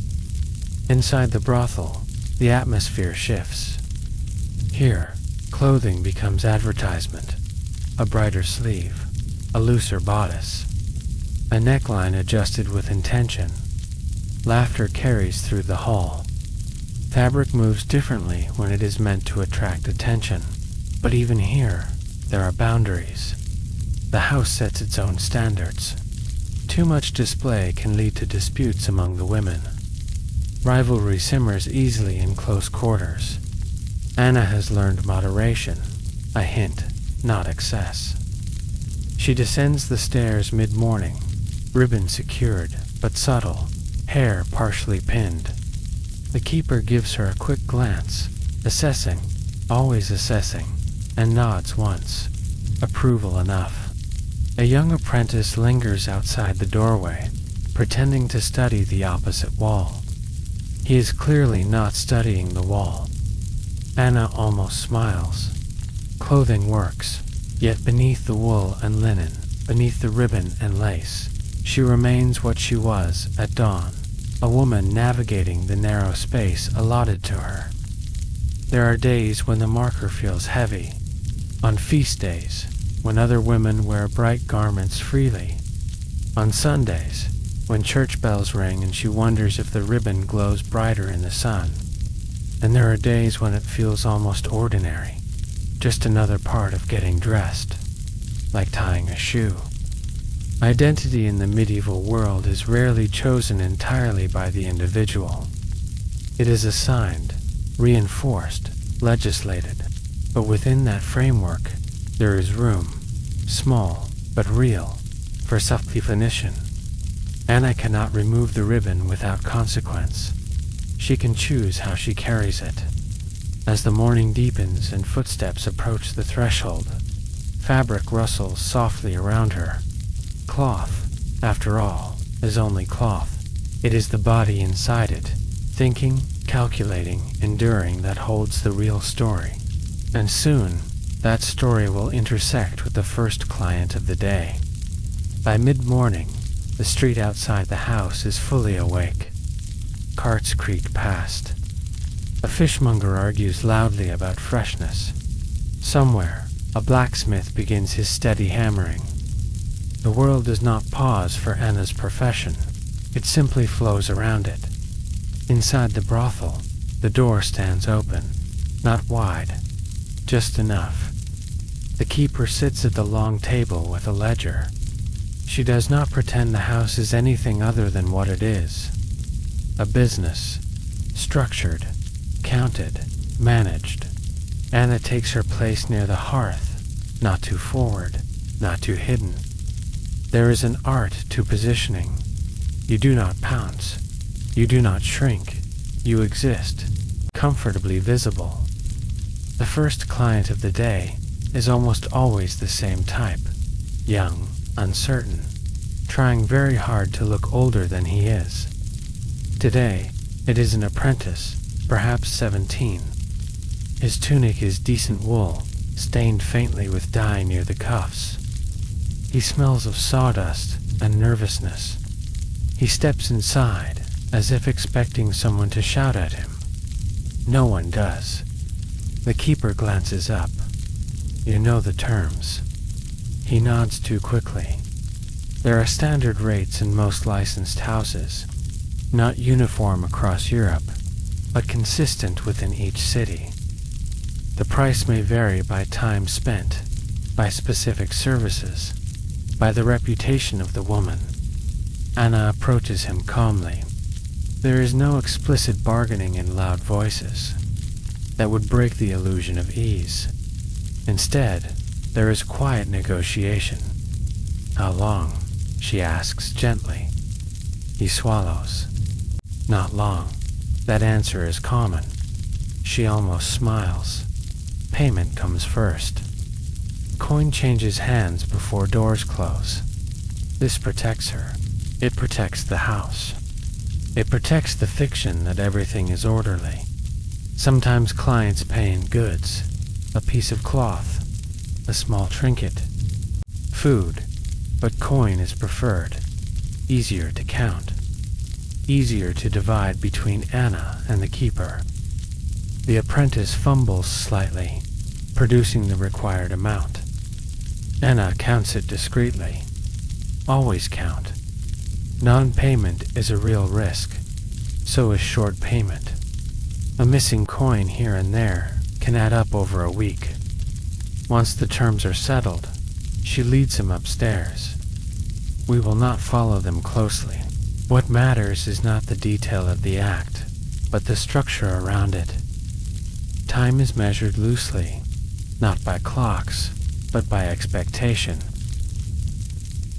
Inside the brothel, the atmosphere shifts. Here, clothing becomes advertisement, a brighter sleeve, a looser bodice, a neckline adjusted with intention. Laughter carries through the hall. Fabric moves differently when it is meant to attract attention, but even here, there are boundaries. The house sets its own standards. Too much display can lead to disputes among the women. Rivalry simmers easily in close quarters. Anna has learned moderation, a hint, not excess. She descends the stairs mid-morning, ribbon secured, but subtle, hair partially pinned. The keeper gives her a quick glance, assessing, always assessing, and nods once. Approval enough. A young apprentice lingers outside the doorway, pretending to study the opposite wall. He is clearly not studying the wall. Anna almost smiles. Clothing works, yet beneath the wool and linen, beneath the ribbon and lace, she remains what she was at dawn, a woman navigating the narrow space allotted to her. There are days when the marker feels heavy. On feast days, when other women wear bright garments freely. On Sundays, when church bells ring and she wonders if the ribbon glows brighter in the sun. And there are days when it feels almost ordinary, just another part of getting dressed, like tying a shoe. Identity in the medieval world is rarely chosen entirely by the individual. It is assigned, reinforced, legislated, but within that framework, there is room, small but real, for self-definition. Anna cannot remove the ribbon without consequence. She can choose how she carries it. As the morning deepens and footsteps approach the threshold, fabric rustles softly around her. Cloth, after all, is only cloth. It is the body inside it, thinking, calculating, enduring, that holds the real story. And soon, that story will intersect with the first client of the day. By mid-morning, the street outside the house is fully awake. Carts creak past. A fishmonger argues loudly about freshness. Somewhere, a blacksmith begins his steady hammering. The world does not pause for Anna's profession. It simply flows around it. Inside the brothel, the door stands open, not wide, just enough. The keeper sits at the long table with a ledger. She does not pretend the house is anything other than what it is. A business, structured, counted, managed. Anna takes her place near the hearth, not too forward, not too hidden. There is an art to positioning. You do not pounce. You do not shrink. You exist, comfortably visible. The first client of the day is almost always the same type, young, uncertain, trying very hard to look older than he is. Today, it is an apprentice, perhaps 17. His tunic is decent wool, stained faintly with dye near the cuffs. He smells of sawdust and nervousness. He steps inside, as if expecting someone to shout at him. No one does. The keeper glances up. You know the terms. He nods too quickly. There are standard rates in most licensed houses, not uniform across Europe. but consistent within each city. The price may vary by time spent, by specific services, by the reputation of the woman. Anna approaches him calmly. There is no explicit bargaining in loud voices that would break the illusion of ease. Instead, there is quiet negotiation. "How long?" she asks gently. He swallows. "Not long." That answer is common. She almost smiles. Payment comes first. Coin changes hands before doors close. This protects her. It protects the house. It protects the fiction that everything is orderly. Sometimes clients pay in goods, a piece of cloth, a small trinket, food, but coin is preferred. Easier to count. Easier to divide between Anna and the keeper. The apprentice fumbles slightly, producing the required amount. Anna counts it discreetly. Always count. Non-payment is a real risk. So is short payment. A missing coin here and there can add up over a week. Once the terms are settled, she leads him upstairs. We will not follow them closely. What matters is not the detail of the act, but the structure around it. Time is measured loosely, not by clocks, but by expectation.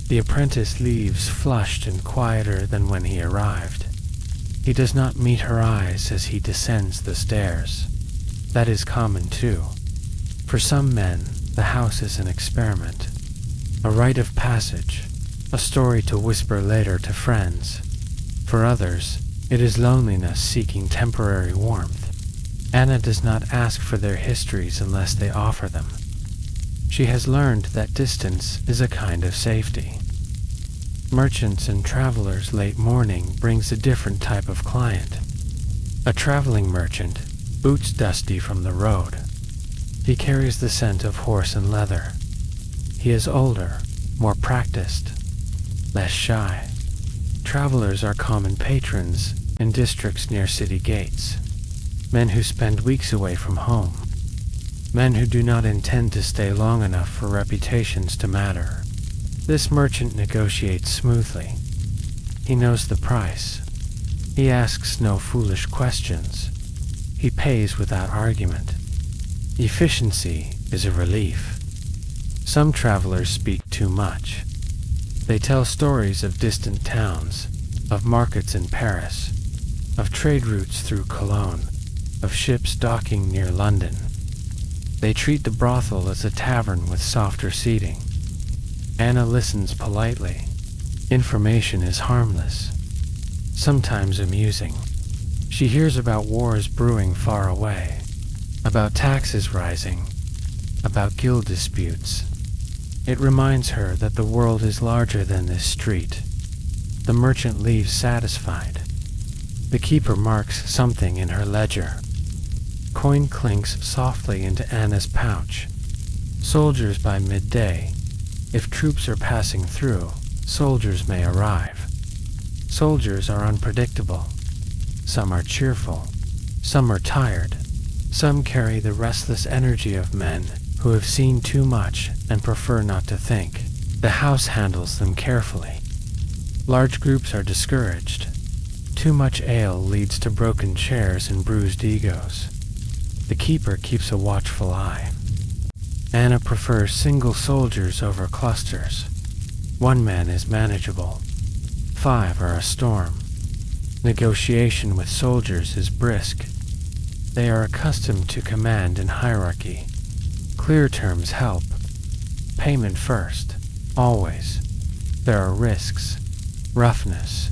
The apprentice leaves flushed and quieter than when he arrived. He does not meet her eyes as he descends the stairs. That is common too. For some men, the house is an experiment, a rite of passage, a story to whisper later to friends. For others, it is loneliness seeking temporary warmth. Anna does not ask for their histories unless they offer them. She has learned that distance is a kind of safety. Merchants and travelers late morning brings a different type of client. A traveling merchant, boots dusty from the road. He carries the scent of horse and leather. He is older, more practiced, less shy. Travelers are common patrons in districts near city gates. Men who spend weeks away from home. Men who do not intend to stay long enough for reputations to matter. This merchant negotiates smoothly. He knows the price. He asks no foolish questions. He pays without argument. Efficiency is a relief. Some travelers speak too much. They tell stories of distant towns, of markets in Paris, of trade routes through Cologne, of ships docking near London. They treat the brothel as a tavern with softer seating. Anna listens politely. Information is harmless, sometimes amusing. She hears about wars brewing far away, about taxes rising, about guild disputes. It reminds her that the world is larger than this street. The merchant leaves satisfied. The keeper marks something in her ledger. Coin clinks softly into Anna's pouch. Soldiers by midday. If troops are passing through, soldiers may arrive. Soldiers are unpredictable. Some are cheerful. Some are tired. Some carry the restless energy of men who have seen too much and prefer not to think. The house handles them carefully. Large groups are discouraged. Too much ale leads to broken chairs and bruised egos. The keeper keeps a watchful eye. Anna prefers single soldiers over clusters. One man is manageable. 5 are a storm. Negotiation with soldiers is brisk. They are accustomed to command and hierarchy. Clear terms help. Payment first, always. There are risks, roughness,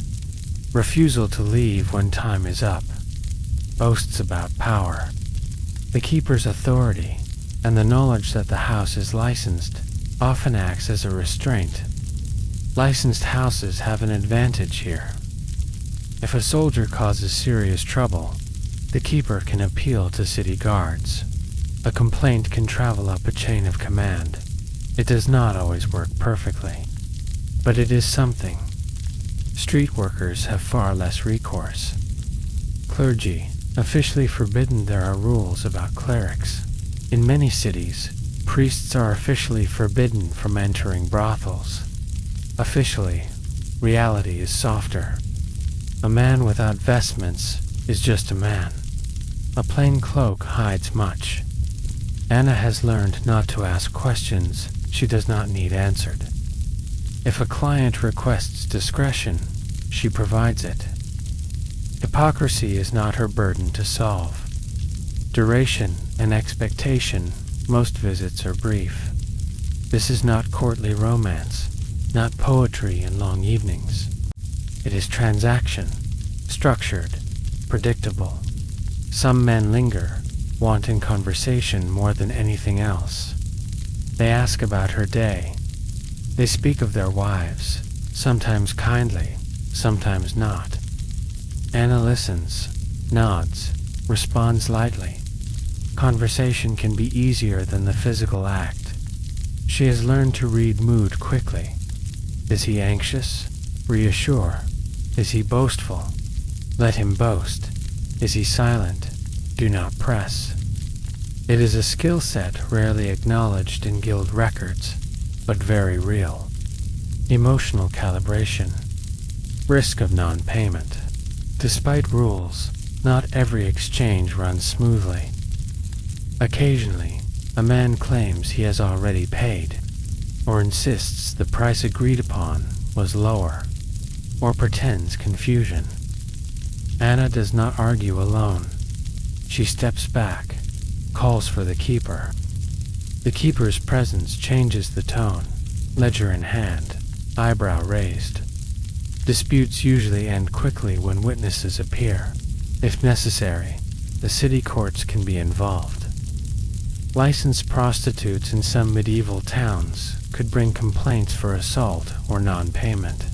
refusal to leave when time is up, boasts about power. The keeper's authority and the knowledge that the house is licensed often acts as a restraint. Licensed houses have an advantage here. If a soldier causes serious trouble, the keeper can appeal to city guards. A complaint can travel up a chain of command. It does not always work perfectly, but it is something. Street workers have far less recourse. Clergy, Officially forbidden, there are rules about clerics. In many cities, priests are officially forbidden from entering brothels. Officially, reality is softer. A man without vestments is just a man. A plain cloak hides much. Anna has learned not to ask questions she does not need answered. If a client requests discretion, she provides it. Hypocrisy is not her burden to solve. Duration and expectation, most visits are brief. This is not courtly romance, not poetry and long evenings. It is transaction, structured, predictable. Some men linger, wanting conversation more than anything else. They ask about her day. They speak of their wives, sometimes kindly, sometimes not. Anna listens, nods, responds lightly. Conversation can be easier than the physical act. She has learned to read mood quickly. Is he anxious? Reassure. Is he boastful? Let him boast. Is he silent? Do not press. It is a skill set rarely acknowledged in guild records, but very real. Emotional calibration. Risk of non-payment. Despite rules, not every exchange runs smoothly. Occasionally, a man claims he has already paid, or insists the price agreed upon was lower, or pretends confusion. Anna does not argue alone. She steps back, calls for the keeper. The keeper's presence changes the tone, ledger in hand, eyebrow raised. Disputes usually end quickly when witnesses appear. If necessary, the city courts can be involved. Licensed prostitutes in some medieval towns could bring complaints for assault or non-payment.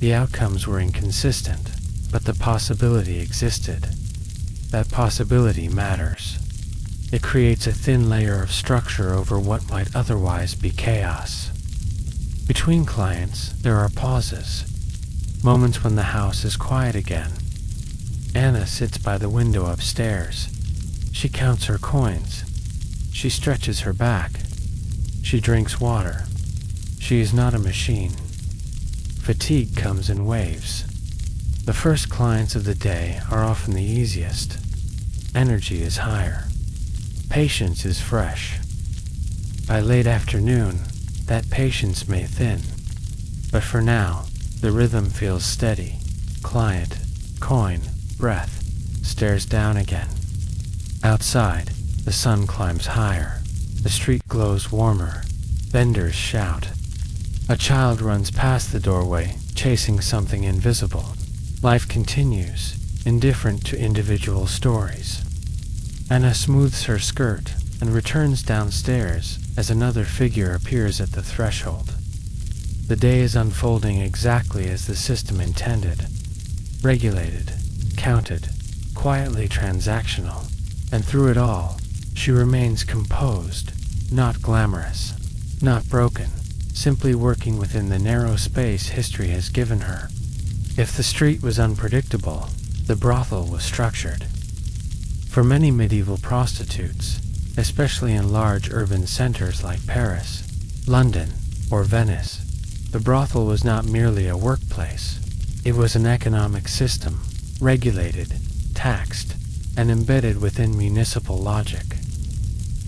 The outcomes were inconsistent, but the possibility existed. That possibility matters. It creates a thin layer of structure over what might otherwise be chaos. Between clients, there are pauses, moments when the house is quiet again. Anna sits by the window upstairs. She counts her coins. She stretches her back. She drinks water. She is not a machine. Fatigue comes in waves. The first clients of the day are often the easiest. Energy is higher. Patience is fresh. By late afternoon, that patience may thin. But for now, the rhythm feels steady. Client, coin, breath, stares down again. Outside, the sun climbs higher. The street glows warmer. Vendors shout. A child runs past the doorway, chasing something invisible. Life continues, indifferent to individual stories. Anna smooths her skirt and returns downstairs as another figure appears at the threshold. The day is unfolding exactly as the system intended. Regulated, counted, quietly transactional, and through it all, she remains composed, not glamorous, not broken, simply working within the narrow space history has given her. If the street was unpredictable, the brothel was structured. For many medieval prostitutes, especially in large urban centers like Paris, London, or Venice, the brothel was not merely a workplace. It was an economic system, regulated, taxed, and embedded within municipal logic.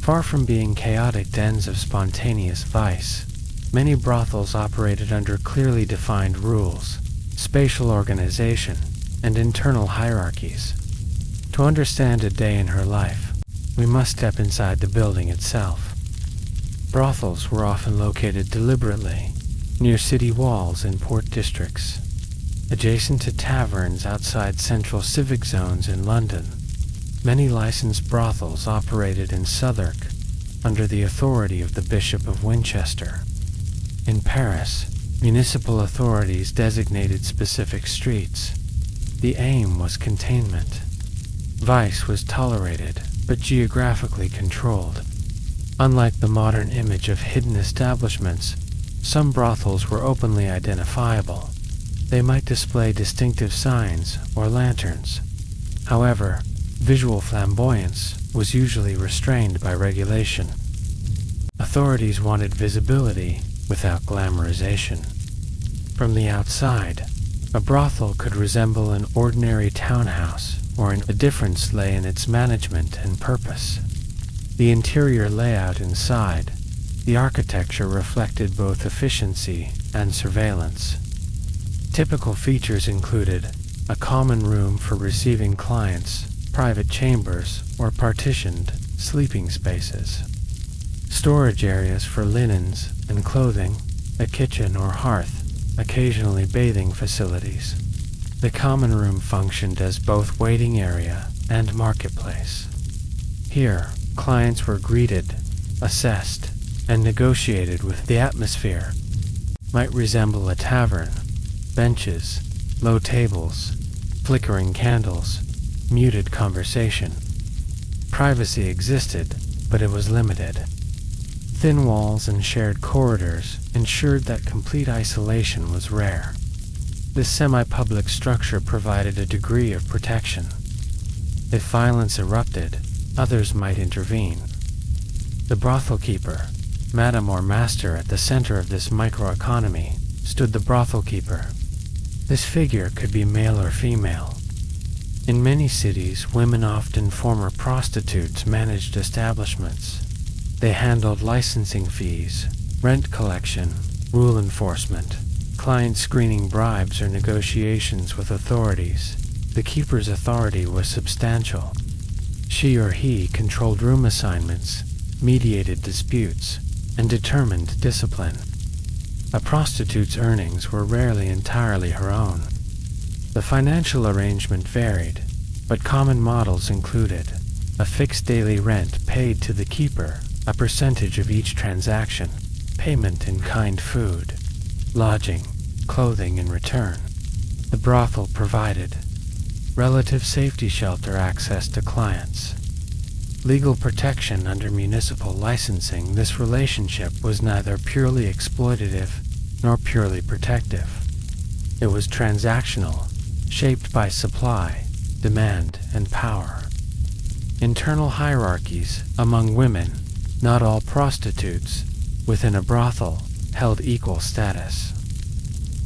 Far from being chaotic dens of spontaneous vice, many brothels operated under clearly defined rules, spatial organization, and internal hierarchies. To understand a day in her life, we must step inside the building itself. Brothels were often located deliberately, near city walls in port districts, adjacent to taverns outside central civic zones in London. Many licensed brothels operated in Southwark, under the authority of the Bishop of Winchester. In Paris, municipal authorities designated specific streets. The aim was containment. Vice was tolerated, but geographically controlled. Unlike the modern image of hidden establishments, some brothels were openly identifiable. They might display distinctive signs or lanterns. However, visual flamboyance was usually restrained by regulation. Authorities wanted visibility without glamorization. From the outside, a brothel could resemble an ordinary townhouse, or a difference lay in its management and purpose. The interior layout inside, the architecture reflected both efficiency and surveillance. Typical features included a common room for receiving clients, private chambers, or partitioned sleeping spaces, storage areas for linens and clothing, a kitchen or hearth, occasionally bathing facilities. The common room functioned as both waiting area and marketplace. Here, clients were greeted, assessed, and negotiated with. The atmosphere might resemble a tavern: benches, low tables, flickering candles, muted conversation. Privacy existed, but it was limited. Thin walls and shared corridors ensured that complete isolation was rare. This semi-public structure provided a degree of protection. If violence erupted, others might intervene. The brothel keeper, madam or master at the center of this microeconomy, stood the brothel keeper. This figure could be male or female. In many cities, women, often former prostitutes, managed establishments. They handled licensing fees, rent collection, rule enforcement, client screening, bribes, or negotiations with authorities. The keeper's authority was substantial. She or he controlled room assignments, mediated disputes, and determined discipline. A prostitute's earnings were rarely entirely her own. The financial arrangement varied, but common models included a fixed daily rent paid to the keeper, a percentage of each transaction, payment in kind food, lodging, clothing in return. The brothel provided relative safety, shelter, access to clients, legal protection under municipal licensing. This relationship was neither purely exploitative nor purely protective. It was transactional, shaped by supply, demand, and power. Internal hierarchies among women. Not all prostitutes within a brothel held equal status.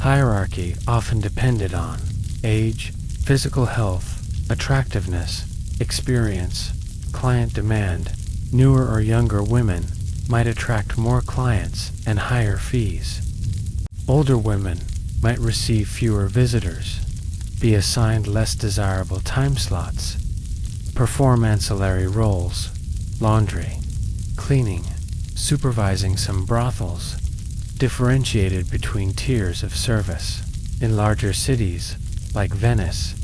Hierarchy often depended on age, physical health, attractiveness, experience, client demand. Newer or younger women might attract more clients and higher fees. Older women might receive fewer visitors, be assigned less desirable time slots, perform ancillary roles, laundry, cleaning, supervising. Some brothels differentiated between tiers of service. In larger cities, like Venice,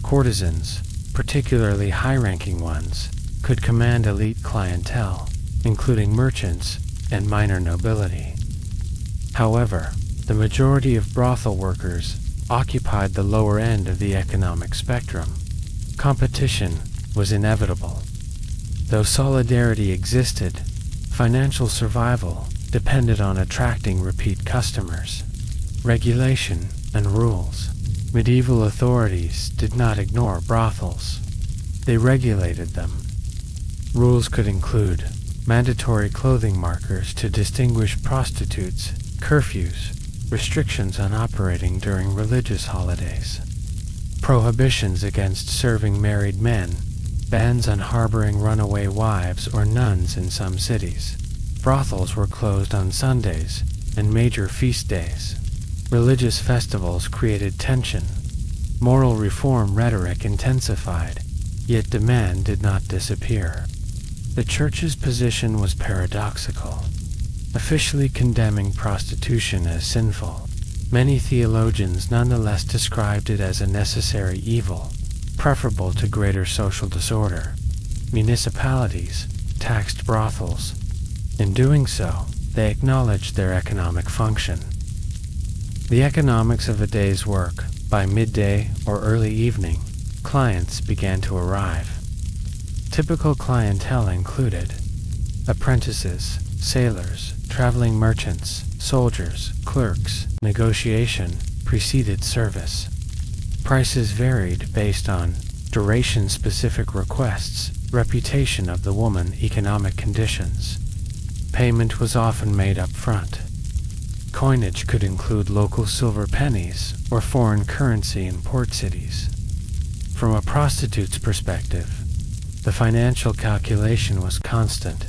courtesans, particularly high-ranking ones, could command elite clientele, including merchants and minor nobility. However, the majority of brothel workers occupied the lower end of the economic spectrum. Competition was inevitable. Though solidarity existed, financial survival depended on attracting repeat customers. Regulation and rules. Medieval authorities did not ignore brothels. They regulated them. Rules could include mandatory clothing markers to distinguish prostitutes, curfews, restrictions on operating during religious holidays, prohibitions against serving married men, bans on harboring runaway wives or nuns in some cities. Brothels were closed on Sundays and major feast days. Religious festivals created tension. Moral reform rhetoric intensified, yet demand did not disappear. The church's position was paradoxical, officially condemning prostitution as sinful. Many theologians nonetheless described it as a necessary evil, preferable to greater social disorder. Municipalities taxed brothels. In doing so, they acknowledged their economic function. The economics of a day's work. By midday or early evening, clients began to arrive. Typical clientele included apprentices, sailors, traveling merchants, soldiers, clerks. Negotiation preceded service. Prices varied based on duration-specific requests, reputation of the woman, economic conditions. Payment was often made up front. Coinage could include local silver pennies or foreign currency in port cities. From a prostitute's perspective, the financial calculation was constant.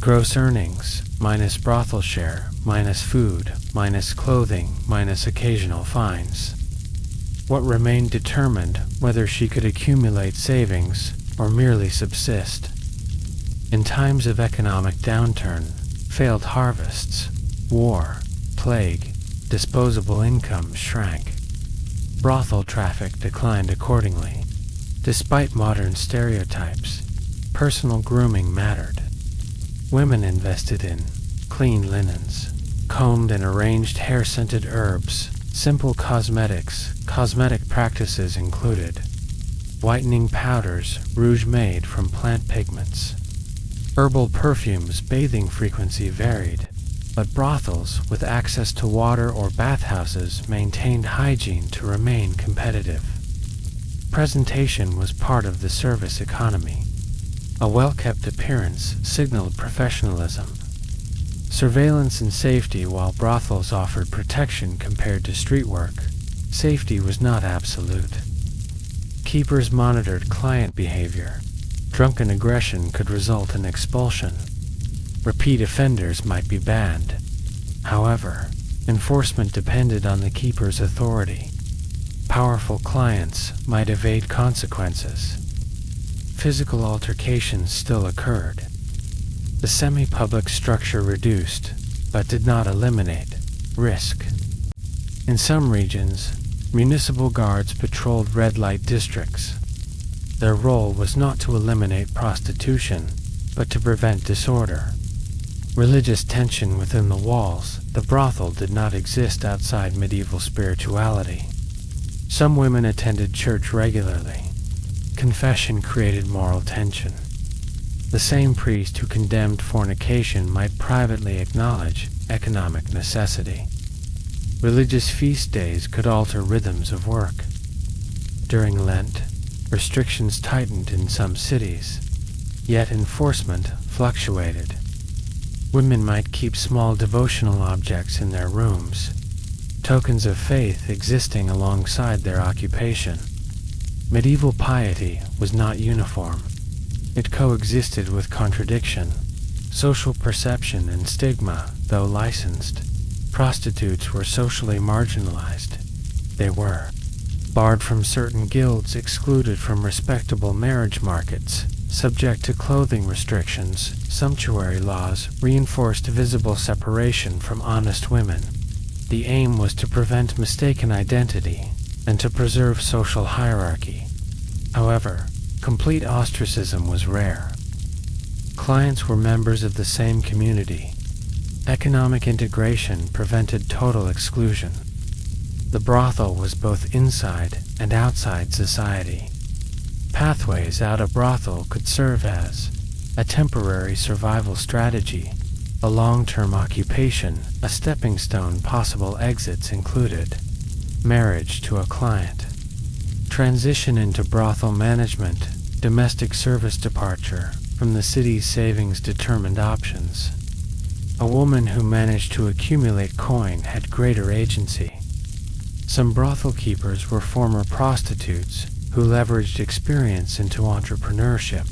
Gross earnings, minus brothel share, minus food, minus clothing, minus occasional fines. What remained determined whether she could accumulate savings or merely subsist. In times of economic downturn, failed harvests, war, plague, disposable income shrank. Brothel traffic declined accordingly. Despite modern stereotypes, personal grooming mattered. Women invested in clean linens, combed and arranged hair-scented herbs, simple cosmetics. Cosmetic practices included whitening powders, rouge made from plant pigments. Herbal perfumes. Bathing frequency varied, but brothels with access to water or bathhouses maintained hygiene to remain competitive. Presentation was part of the service economy. A well-kept appearance signaled professionalism. Surveillance and safety. While brothels offered protection compared to street work, safety was not absolute. Keepers monitored client behavior. Drunken aggression could result in expulsion. Repeat offenders might be banned. However, enforcement depended on the keeper's authority. Powerful clients might evade consequences. Physical altercations still occurred. The semi-public structure reduced, but did not eliminate, risk. In some regions, municipal guards patrolled red light districts. Their role was not to eliminate prostitution, but to prevent disorder. Religious tension within the walls. The brothel did not exist outside medieval spirituality. Some women attended church regularly. Confession created moral tension. The same priest who condemned fornication might privately acknowledge economic necessity. Religious feast days could alter rhythms of work. During Lent, restrictions tightened in some cities, yet enforcement fluctuated. Women might keep small devotional objects in their rooms, tokens of faith existing alongside their occupation. Medieval piety was not uniform. It coexisted with contradiction, social perception, and stigma. Though licensed, prostitutes were socially marginalized. They were barred from certain guilds, excluded from respectable marriage markets, subject to clothing restrictions. Sumptuary laws reinforced visible separation from honest women. The aim was to prevent mistaken identity and to preserve social hierarchy. However, complete ostracism was rare. Clients were members of the same community. Economic integration prevented total exclusion. The brothel was both inside and outside society. Pathways out of brothel could serve as a temporary survival strategy, a long-term occupation, a stepping stone. Possible exits included marriage to a client, transition into brothel management, domestic service, departure from the city's savings determined options. A woman who managed to accumulate coin had greater agency. Some brothel keepers were former prostitutes who leveraged experience into entrepreneurship.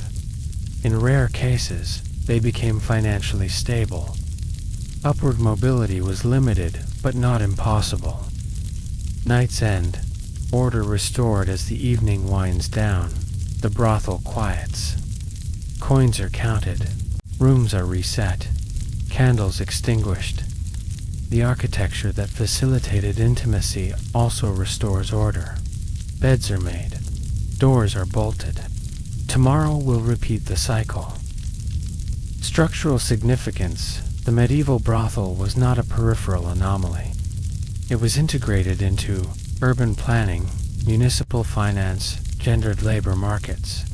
In rare cases, they became financially stable. Upward mobility was limited, but not impossible. Night's end. Order restored as the evening winds down. The brothel quiets. Coins are counted. Rooms are reset. Candles extinguished. The architecture that facilitated intimacy also restores order. Beds are made. Doors are bolted. Tomorrow will repeat the cycle. Structural significance. The medieval brothel was not a peripheral anomaly. It was integrated into urban planning, municipal finance, gendered labor markets.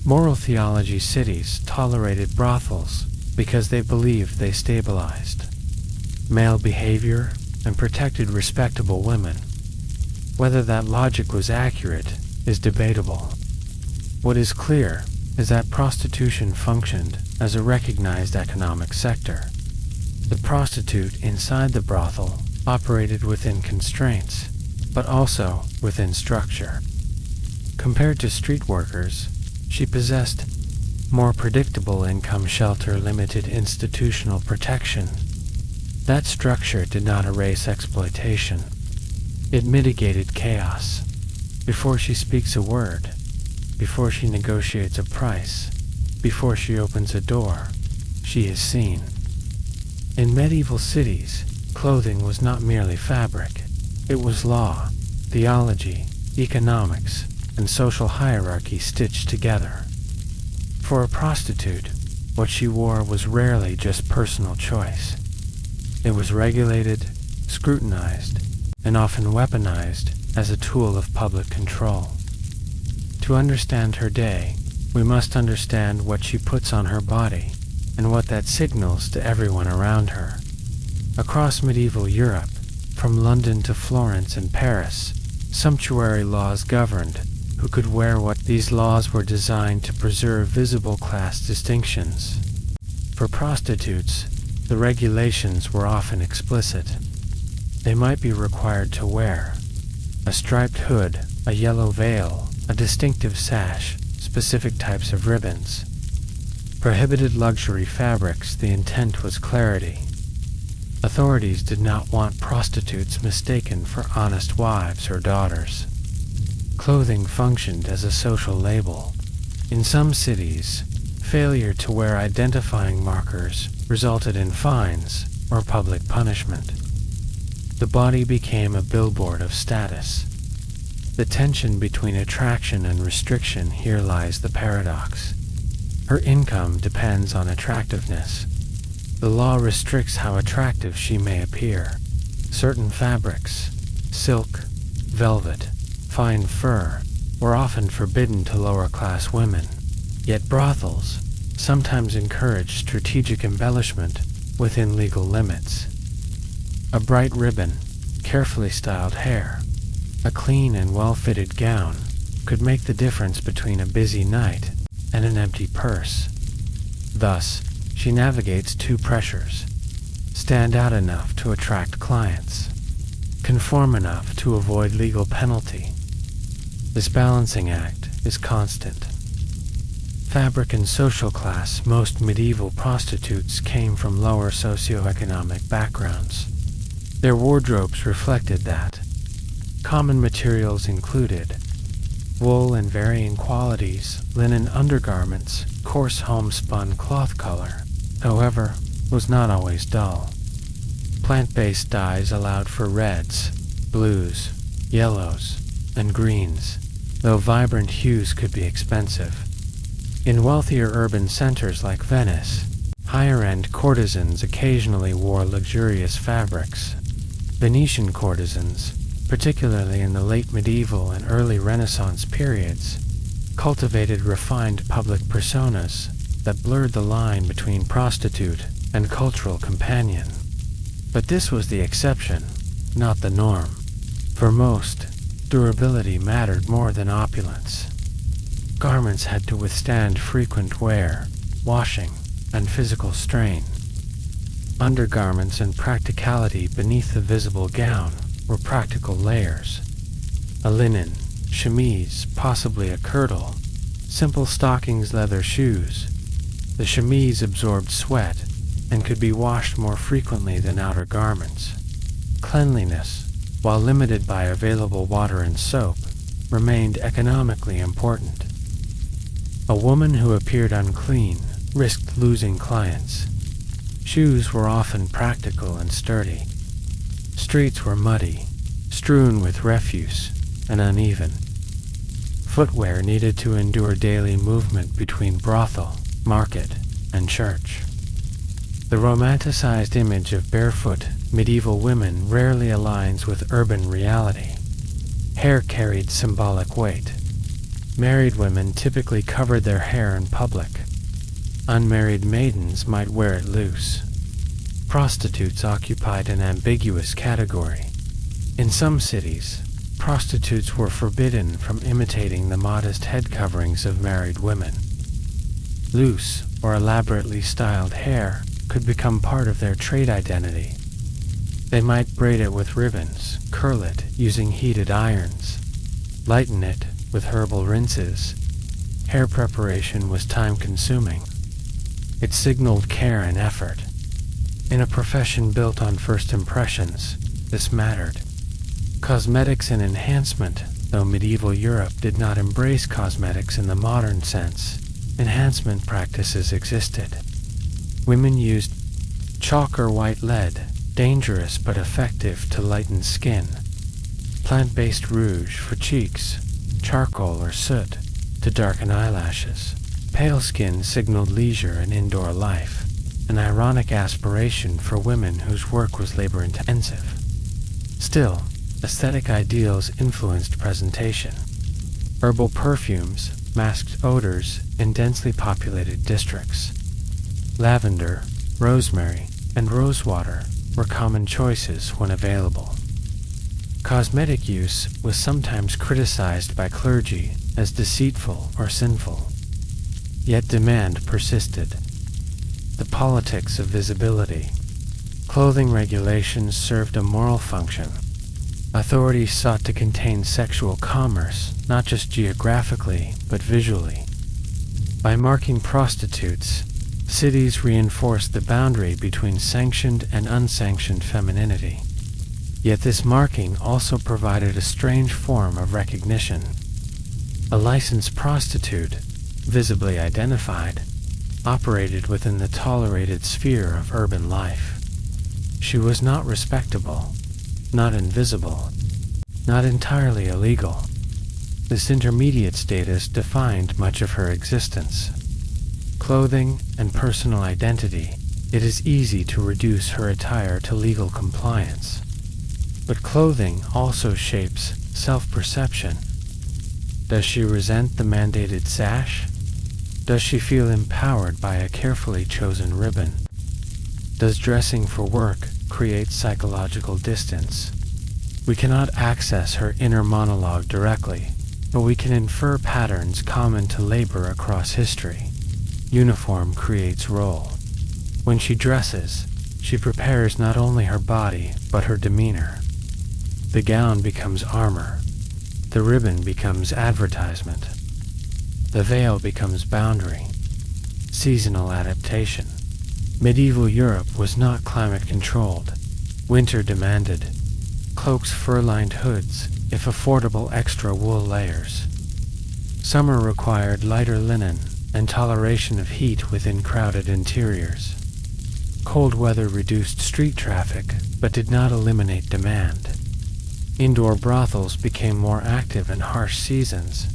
Moral theology. Cities tolerated brothels because they believed they stabilized male behavior and protected respectable women. Whether that logic was accurate is debatable. What is clear is that prostitution functioned as a recognized economic sector. The prostitute inside the brothel operated within constraints, but also within structure. Compared to street workers, she possessed more predictable income, shelter, limited institutional protection. That structure did not erase exploitation. It mitigated chaos. Before she speaks a word, before she negotiates a price, before she opens a door, she is seen. In medieval cities, clothing was not merely fabric. It was law, theology, economics, and social hierarchy stitched together. For a prostitute, what she wore was rarely just personal choice. It was regulated, scrutinized, and often weaponized as a tool of public control. To understand her day, we must understand what she puts on her body and what that signals to everyone around her. Across medieval Europe, from London to Florence and Paris, sumptuary laws governed who could wear what. These laws were designed to preserve visible class distinctions. For prostitutes, the regulations were often explicit. They might be required to wear a striped hood, a yellow veil, a distinctive sash, specific types of ribbons. Prohibited luxury fabrics. The intent was clarity. Authorities did not want prostitutes mistaken for honest wives or daughters. Clothing functioned as a social label. In some cities, failure to wear identifying markers resulted in fines or public punishment. The body became a billboard of status. The tension between attraction and restriction. Here lies the paradox. Her income depends on attractiveness. The law restricts how attractive she may appear. Certain fabrics, silk, velvet, fine fur, were often forbidden to lower-class women. Yet brothels sometimes encouraged strategic embellishment within legal limits. A bright ribbon, carefully styled hair, a clean and well-fitted gown could make the difference between a busy night and an empty purse. Thus, she navigates two pressures: stand out enough to attract clients, conform enough to avoid legal penalty. This balancing act is constant. Fabric and social class. Most medieval prostitutes came from lower socioeconomic backgrounds. Their wardrobes reflected that. Common materials included wool in varying qualities, linen undergarments, coarse homespun cloth color, however, was not always dull. Plant-based dyes allowed for reds, blues, yellows, and greens, though vibrant hues could be expensive. In wealthier urban centers like Venice, higher-end courtesans occasionally wore luxurious fabrics. Venetian courtesans, particularly in the late medieval and early Renaissance periods, cultivated refined public personas that blurred the line between prostitute and cultural companion. But this was the exception, not the norm. For most, durability mattered more than opulence. Garments had to withstand frequent wear, washing, and physical strain. Undergarments and practicality beneath the visible gown were practical layers. A linen, chemise, possibly a kirtle, simple stockings, leather shoes. The chemise absorbed sweat and could be washed more frequently than outer garments. Cleanliness, while limited by available water and soap, remained economically important. A woman who appeared unclean risked losing clients. Shoes were often practical and sturdy. Streets were muddy, strewn with refuse, and uneven. Footwear needed to endure daily movement between brothel, market, and church. The romanticized image of barefoot medieval women rarely aligns with urban reality. Hair carried symbolic weight. Married women typically covered their hair in public. Unmarried maidens might wear it loose. Prostitutes occupied an ambiguous category. In some cities, prostitutes were forbidden from imitating the modest head coverings of married women. Loose or elaborately styled hair could become part of their trade identity. They might braid it with ribbons, curl it using heated irons, lighten it with herbal rinses. Hair preparation was time-consuming. It signaled care and effort. In a profession built on first impressions, this mattered. Cosmetics and enhancement, though medieval Europe did not embrace cosmetics in the modern sense, enhancement practices existed. Women used chalk or white lead, dangerous but effective to lighten skin, plant-based rouge for cheeks, charcoal or soot to darken eyelashes. Pale skin signaled leisure and indoor life, an ironic aspiration for women whose work was labor-intensive. Still, aesthetic ideals influenced presentation. Herbal perfumes masked odors in densely populated districts. Lavender, rosemary, and rosewater were common choices when available. Cosmetic use was sometimes criticized by clergy as deceitful or sinful. Yet demand persisted. The politics of visibility. Clothing regulations served a moral function. Authorities sought to contain sexual commerce, not just geographically, but visually. By marking prostitutes, cities reinforced the boundary between sanctioned and unsanctioned femininity. Yet this marking also provided a strange form of recognition. A licensed prostitute, visibly identified, operated within the tolerated sphere of urban life. She was not respectable, not invisible, not entirely illegal. This intermediate status defined much of her existence. Clothing and personal identity, it is easy to reduce her attire to legal compliance. But clothing also shapes self-perception. Does she resent the mandated sash? Does she feel empowered by a carefully chosen ribbon? Does dressing for work create psychological distance? We cannot access her inner monologue directly, but we can infer patterns common to labor across history. Uniform creates role. When she dresses, she prepares not only her body, but her demeanor. The gown becomes armor. The ribbon becomes advertisement. The veil becomes boundary. Seasonal adaptation. Medieval Europe was not climate-controlled. Winter demanded cloaks, fur-lined hoods, if affordable extra wool layers. Summer required lighter linen and toleration of heat within crowded interiors. Cold weather reduced street traffic, but did not eliminate demand. Indoor brothels became more active in harsh seasons.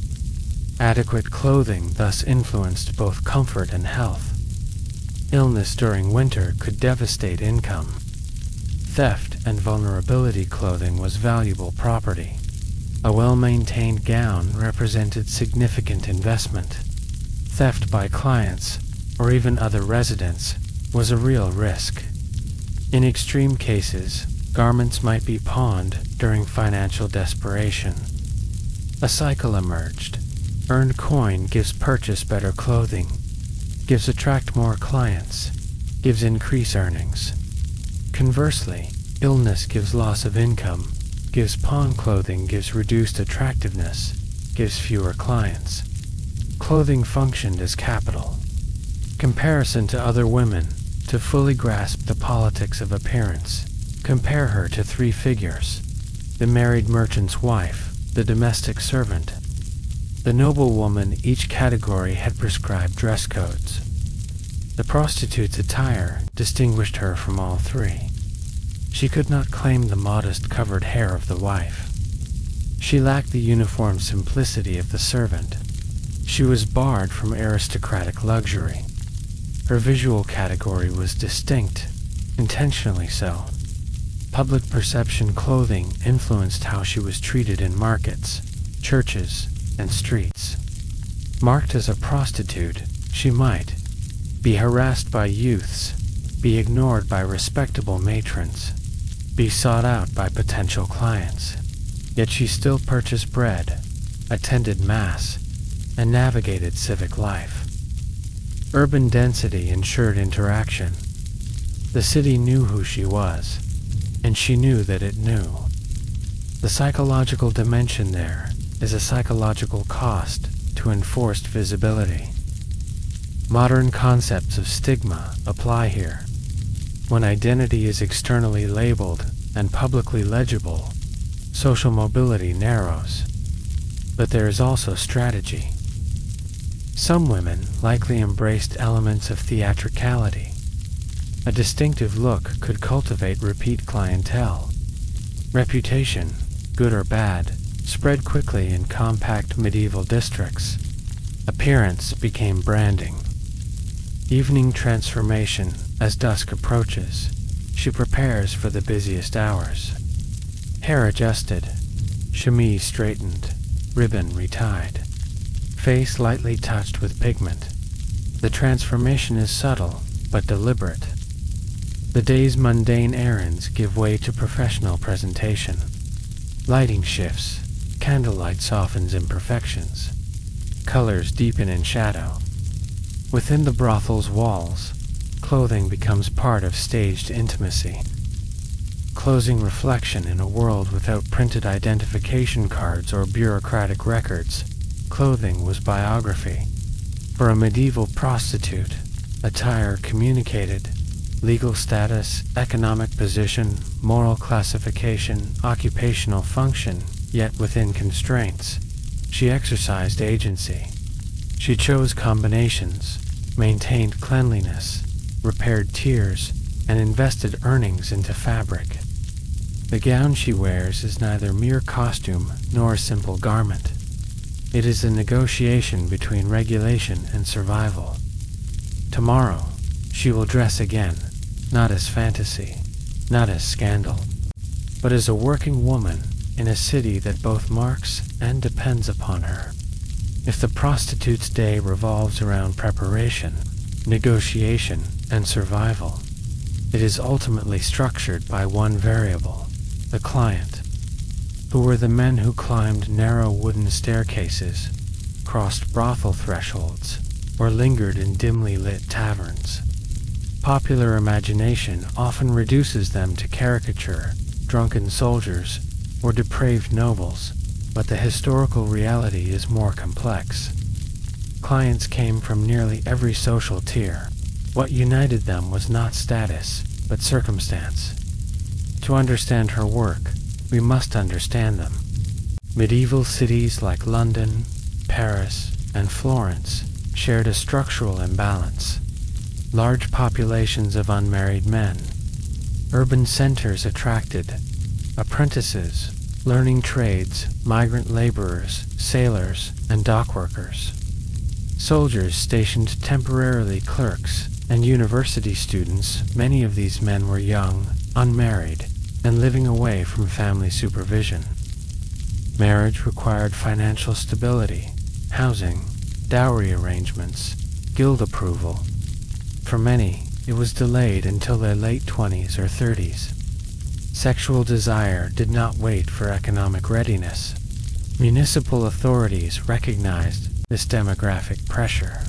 Adequate clothing thus influenced both comfort and health. Illness during winter could devastate income. Theft and vulnerability clothing was valuable property. A well-maintained gown represented significant investment. Theft by clients, or even other residents, was a real risk. In extreme cases, garments might be pawned during financial desperation. A cycle emerged. Earned coin gives purchase better clothing, gives attract more clients, gives increase earnings. Conversely, illness gives loss of income, gives pawn clothing, gives reduced attractiveness, gives fewer clients. Clothing functioned as capital. Comparison to other women. To fully grasp the politics of appearance, compare her to three figures: the married merchant's wife, the domestic servant, the noblewoman. Each category had prescribed dress codes. The prostitute's attire distinguished her from all three. She could not claim the modest covered hair of the wife. She lacked the uniform simplicity of the servant. She was barred from aristocratic luxury. Her visual category was distinct, intentionally so. Public perception clothing influenced how she was treated in markets, churches, and streets. Marked as a prostitute, she might be harassed by youths, be ignored by respectable matrons, be sought out by potential clients. Yet she still purchased bread, attended mass, and navigated civic life. Urban density ensured interaction. The city knew who she was, and she knew that it knew. The psychological dimension there is a psychological cost to enforced visibility. Modern concepts of stigma apply here. When identity is externally labeled and publicly legible, social mobility narrows. But there is also strategy. Some women likely embraced elements of theatricality. A distinctive look could cultivate repeat clientele. Reputation, good or bad, spread quickly in compact medieval districts. Appearance became branding. Evening transformation. As dusk approaches, she prepares for the busiest hours. Hair adjusted, chemise straightened, ribbon retied, face lightly touched with pigment. The transformation is subtle but deliberate. The day's mundane errands give way to professional presentation. Lighting shifts, candlelight softens imperfections. Colors deepen in shadow. Within the brothel's walls, clothing becomes part of staged intimacy. Closing reflection in a world without printed identification cards or bureaucratic records, clothing was biography. For a medieval prostitute, attire communicated legal status, economic position, moral classification, occupational function, yet within constraints. She exercised agency. She chose combinations, maintained cleanliness, repaired tears, and invested earnings into fabric. The gown she wears is neither mere costume nor a simple garment. It is a negotiation between regulation and survival. Tomorrow, she will dress again, not as fantasy, not as scandal, but as a working woman in a city that both marks and depends upon her. If the prostitute's day revolves around preparation, negotiation, and survival, it is ultimately structured by one variable, the client. Who were the men who climbed narrow wooden staircases, crossed brothel thresholds, or lingered in dimly lit taverns? Popular imagination often reduces them to caricature, drunken soldiers, or depraved nobles, but the historical reality is more complex. Clients came from nearly every social tier. What united them was not status, but circumstance. To understand her work, we must understand them. Medieval cities like London, Paris, and Florence shared a structural imbalance. Large populations of unmarried men. Urban centers attracted apprentices, learning trades, migrant laborers, sailors, and dock workers. Soldiers stationed temporarily clerks, and university students. Many of these men were young, unmarried, and living away from family supervision. Marriage required financial stability, housing, dowry arrangements, guild approval. For many, it was delayed until their late 20s or 30s. Sexual desire did not wait for economic readiness. Municipal authorities recognized this demographic pressure.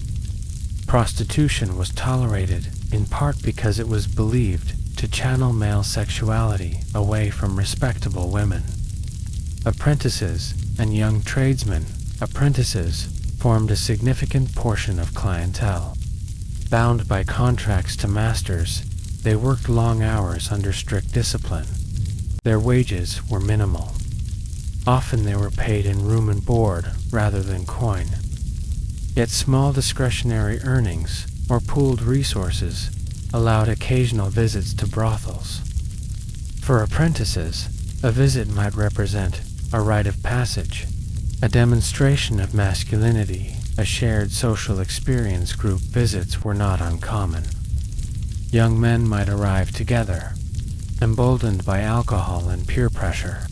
Prostitution was tolerated in part because it was believed to channel male sexuality away from respectable women. Apprentices and young tradesmen, apprentices, formed a significant portion of clientele. Bound by contracts to masters, they worked long hours under strict discipline. Their wages were minimal. Often they were paid in room and board rather than coin. Yet small discretionary earnings or pooled resources allowed occasional visits to brothels. For apprentices, a visit might represent a rite of passage, a demonstration of masculinity, a shared social experience. Group visits were not uncommon. Young men might arrive together, emboldened by alcohol and peer pressure.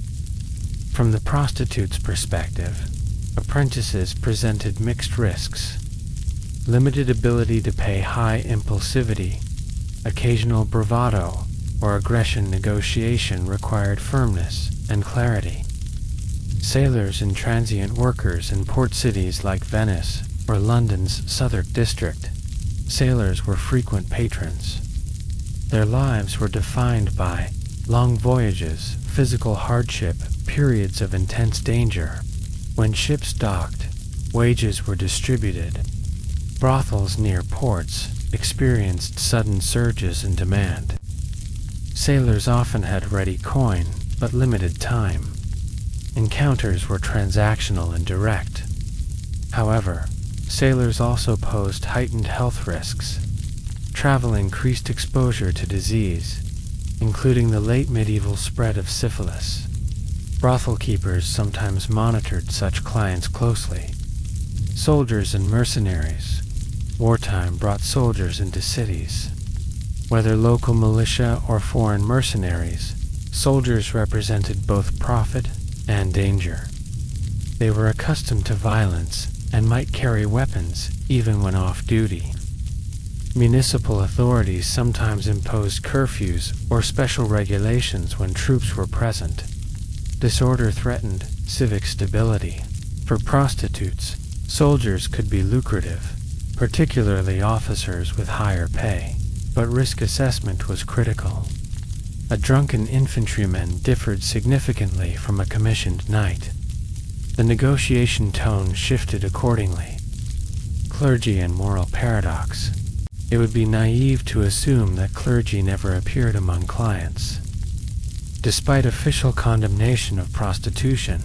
From the prostitute's perspective, apprentices presented mixed risks. Limited ability to pay, high impulsivity, occasional bravado, or aggression. Negotiation required firmness and clarity. Sailors and transient workers in port cities like Venice or London's Southwark district. Sailors were frequent patrons. Their lives were defined by long voyages, physical hardship, periods of intense danger. When ships docked, wages were distributed. Brothels near ports experienced sudden surges in demand. Sailors often had ready coin, but limited time. Encounters were transactional and direct. However, sailors also posed heightened health risks. Travel increased exposure to disease, including the late medieval spread of syphilis. Brothel keepers sometimes monitored such clients closely. Soldiers and mercenaries. Wartime brought soldiers into cities. Whether local militia or foreign mercenaries, soldiers represented both profit and danger. They were accustomed to violence and might carry weapons even when off duty. Municipal authorities sometimes imposed curfews or special regulations when troops were present. Disorder threatened civic stability. For prostitutes, soldiers could be lucrative, particularly officers with higher pay, but risk assessment was critical. A drunken infantryman differed significantly from a commissioned knight. The negotiation tone shifted accordingly. Clergy and moral paradox. It would be naive to assume that clergy never appeared among clients. Despite official condemnation of prostitution,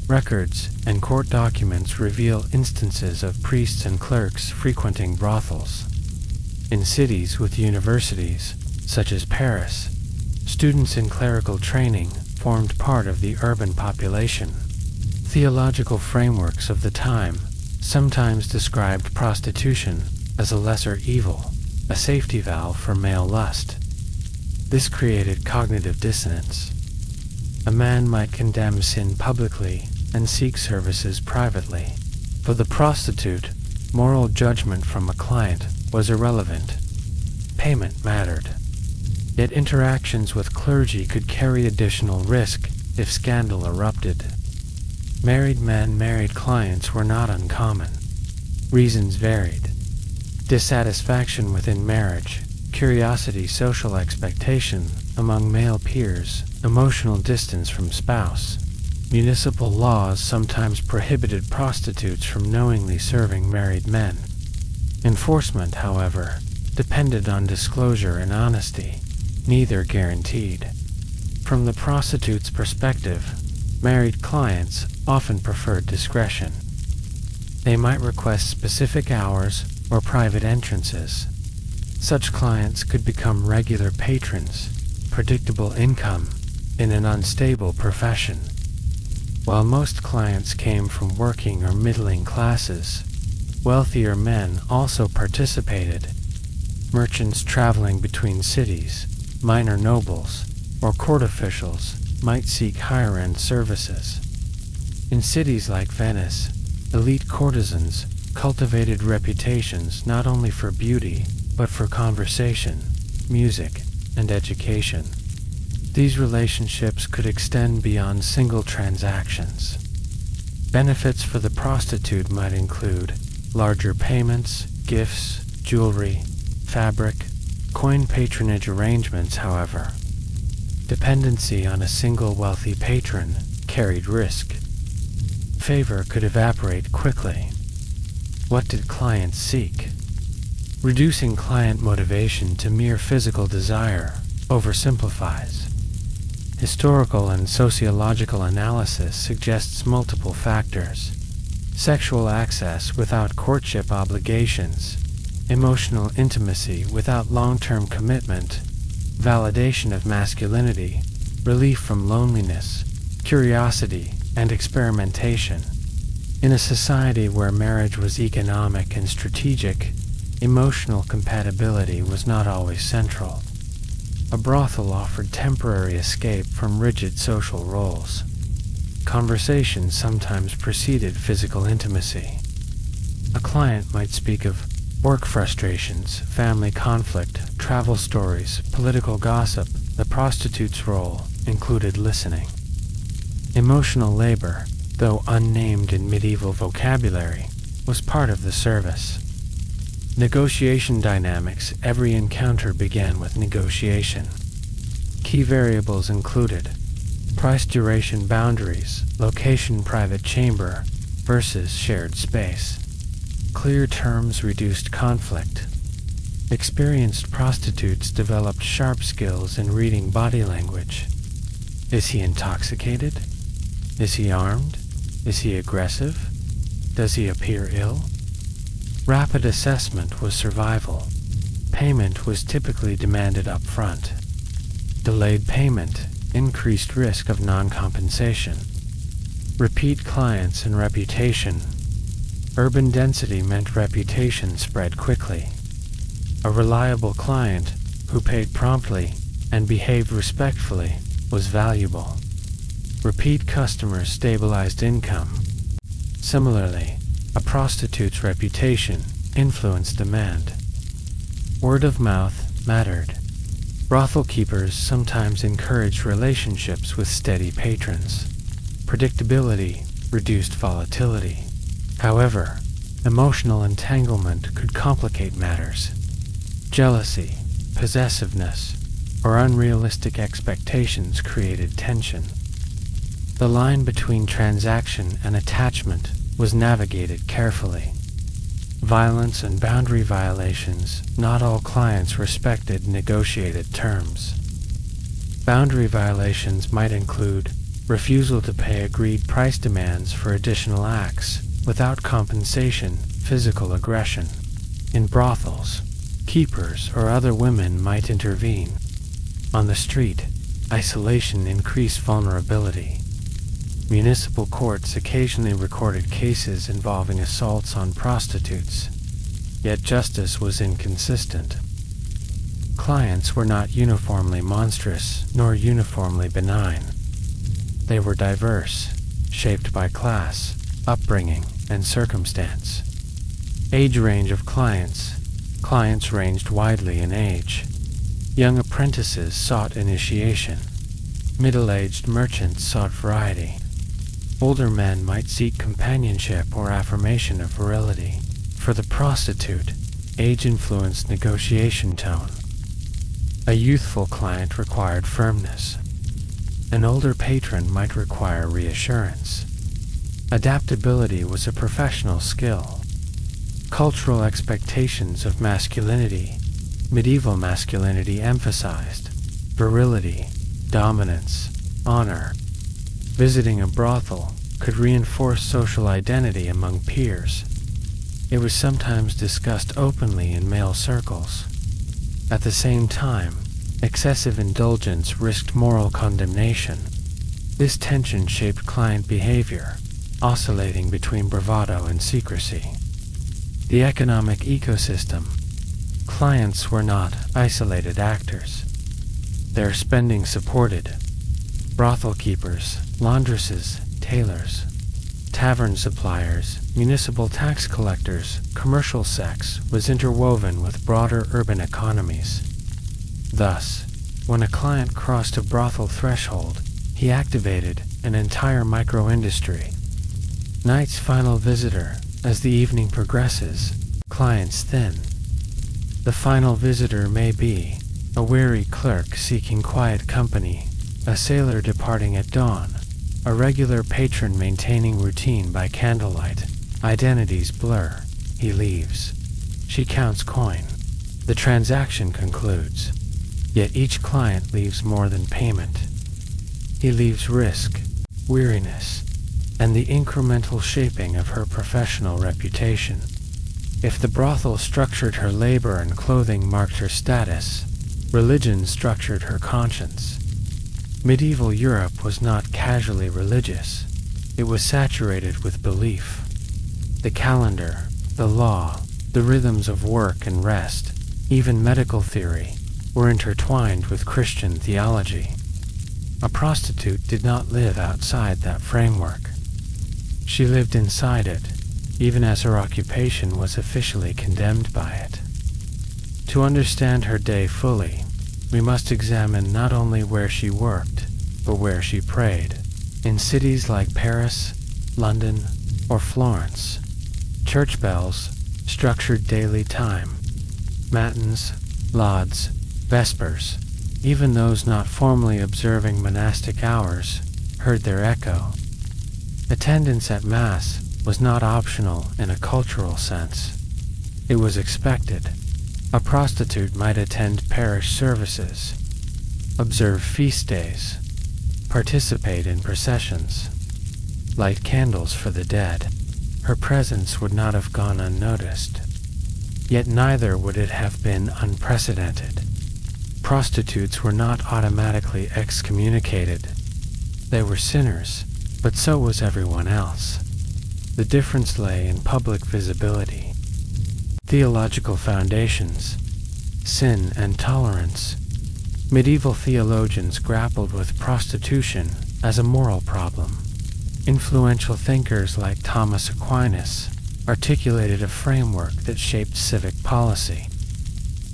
records and court documents reveal instances of priests and clerks frequenting brothels. In cities with universities, such as Paris, students in clerical training formed part of the urban population. Theological frameworks of the time sometimes described prostitution as a lesser evil, a safety valve for male lust. This created cognitive dissonance. A man might condemn sin publicly and seek services privately. For the prostitute, moral judgment from a client was irrelevant. Payment mattered. Yet interactions with clergy could carry additional risk if scandal erupted. Married men married clients were not uncommon. Reasons varied. Dissatisfaction within marriage, curiosity, social expectation among male peers, emotional distance from spouse. Municipal laws sometimes prohibited prostitutes from knowingly serving married men. Enforcement, however, depended on disclosure and honesty, neither guaranteed. From the prostitute's perspective, married clients often preferred discretion. They might request specific hours or private entrances. Such clients could become regular patrons, predictable income in an unstable profession. While most clients came from working or middling classes, wealthier men also participated. Merchants traveling between cities, minor nobles, or court officials might seek higher-end services. In cities like Venice, elite courtesans cultivated reputations not only for beauty, but for conversation, music, and education. These relationships could extend beyond single transactions. Benefits for the prostitute might include larger payments, gifts, jewelry, fabric, coin patronage arrangements. However, dependency on a single wealthy patron carried risk. Favor could evaporate quickly. What did clients seek? Reducing client motivation to mere physical desire oversimplifies. Historical and sociological analysis suggests multiple factors: sexual access without courtship obligations, emotional intimacy without long-term commitment, validation of masculinity, relief from loneliness, curiosity, and experimentation. In a society where marriage was economic and strategic, emotional compatibility was not always central. A brothel offered temporary escape from rigid social roles. Conversation sometimes preceded physical intimacy. A client might speak of work frustrations, family conflict, travel stories, political gossip. The prostitute's role included listening. Emotional labor, though unnamed in medieval vocabulary, was part of the service. Negotiation dynamics. Every encounter began with negotiation. Key variables included price, duration, boundaries, location, private chamber versus shared space. Clear terms reduced conflict. Experienced prostitutes developed sharp skills in reading body language. Is he intoxicated? Is he armed? Is he aggressive? Does he appear ill? Rapid assessment was survival. Payment was typically demanded up front. Delayed payment increased risk of non-compensation. Repeat clients and reputation. Urban density meant reputation spread quickly. A reliable client who paid promptly and behaved respectfully was valuable. Repeat customers stabilized income. Similarly, a prostitute's reputation influenced demand. Word of mouth mattered. Brothel keepers sometimes encouraged relationships with steady patrons. Predictability reduced volatility. However, emotional entanglement could complicate matters. Jealousy, possessiveness, or unrealistic expectations created tension. The line between transaction and attachment was navigated carefully. Violence and boundary violations. Not all clients respected negotiated terms. Boundary violations might include refusal to pay agreed price demands for additional acts without compensation, physical aggression. In brothels, keepers or other women might intervene. On the street, isolation increased vulnerability. Municipal courts occasionally recorded cases involving assaults on prostitutes, yet justice was inconsistent. Clients were not uniformly monstrous nor uniformly benign. They were diverse, shaped by class, upbringing, and circumstance. Age range of clients. Clients ranged widely in age. Young apprentices sought initiation. Middle-aged merchants sought variety. Older men might seek companionship or affirmation of virility. For the prostitute, age influenced negotiation tone. A youthful client required firmness. An older patron might require reassurance. Adaptability was a professional skill. Cultural expectations of masculinity. Medieval masculinity emphasized virility, dominance, honor. Visiting a brothel could reinforce social identity among peers. It was sometimes discussed openly in male circles. At the same time, excessive indulgence risked moral condemnation. This tension shaped client behavior, oscillating between bravado and secrecy. The economic ecosystem. Clients were not isolated actors. Their spending supported brothel keepers, laundresses, tailors, tavern suppliers, municipal tax collectors. Commercial sex was interwoven with broader urban economies. Thus, when a client crossed a brothel threshold, he activated an entire micro-industry. Night's final visitor. As the evening progresses, clients thin. The final visitor may be a weary clerk seeking quiet company, a sailor departing at dawn, a regular patron maintaining routine by candlelight. Identities blur. He leaves. She counts coin. The transaction concludes. Yet each client leaves more than payment. He leaves risk, weariness, and the incremental shaping of her professional reputation. If the brothel structured her labor and clothing marked her status, religion structured her conscience. Medieval Europe was not casually religious. It was saturated with belief. The calendar, the law, the rhythms of work and rest, even medical theory, were intertwined with Christian theology. A prostitute did not live outside that framework. She lived inside it, even as her occupation was officially condemned by it. To understand her day fully, we must examine not only where she worked, but where she prayed. In cities like Paris, London, or Florence. Church bells, structured daily time, matins, lauds, vespers, even those not formally observing monastic hours, heard their echo. Attendance at Mass was not optional in a cultural sense. It was expected. A prostitute might attend parish services, observe feast days, participate in processions, light candles for the dead. Her presence would not have gone unnoticed. Yet neither would it have been unprecedented. Prostitutes were not automatically excommunicated. They were sinners, but so was everyone else. The difference lay in public visibility. Theological foundations, sin and tolerance. Medieval theologians grappled with prostitution as a moral problem. Influential thinkers like Thomas Aquinas articulated a framework that shaped civic policy.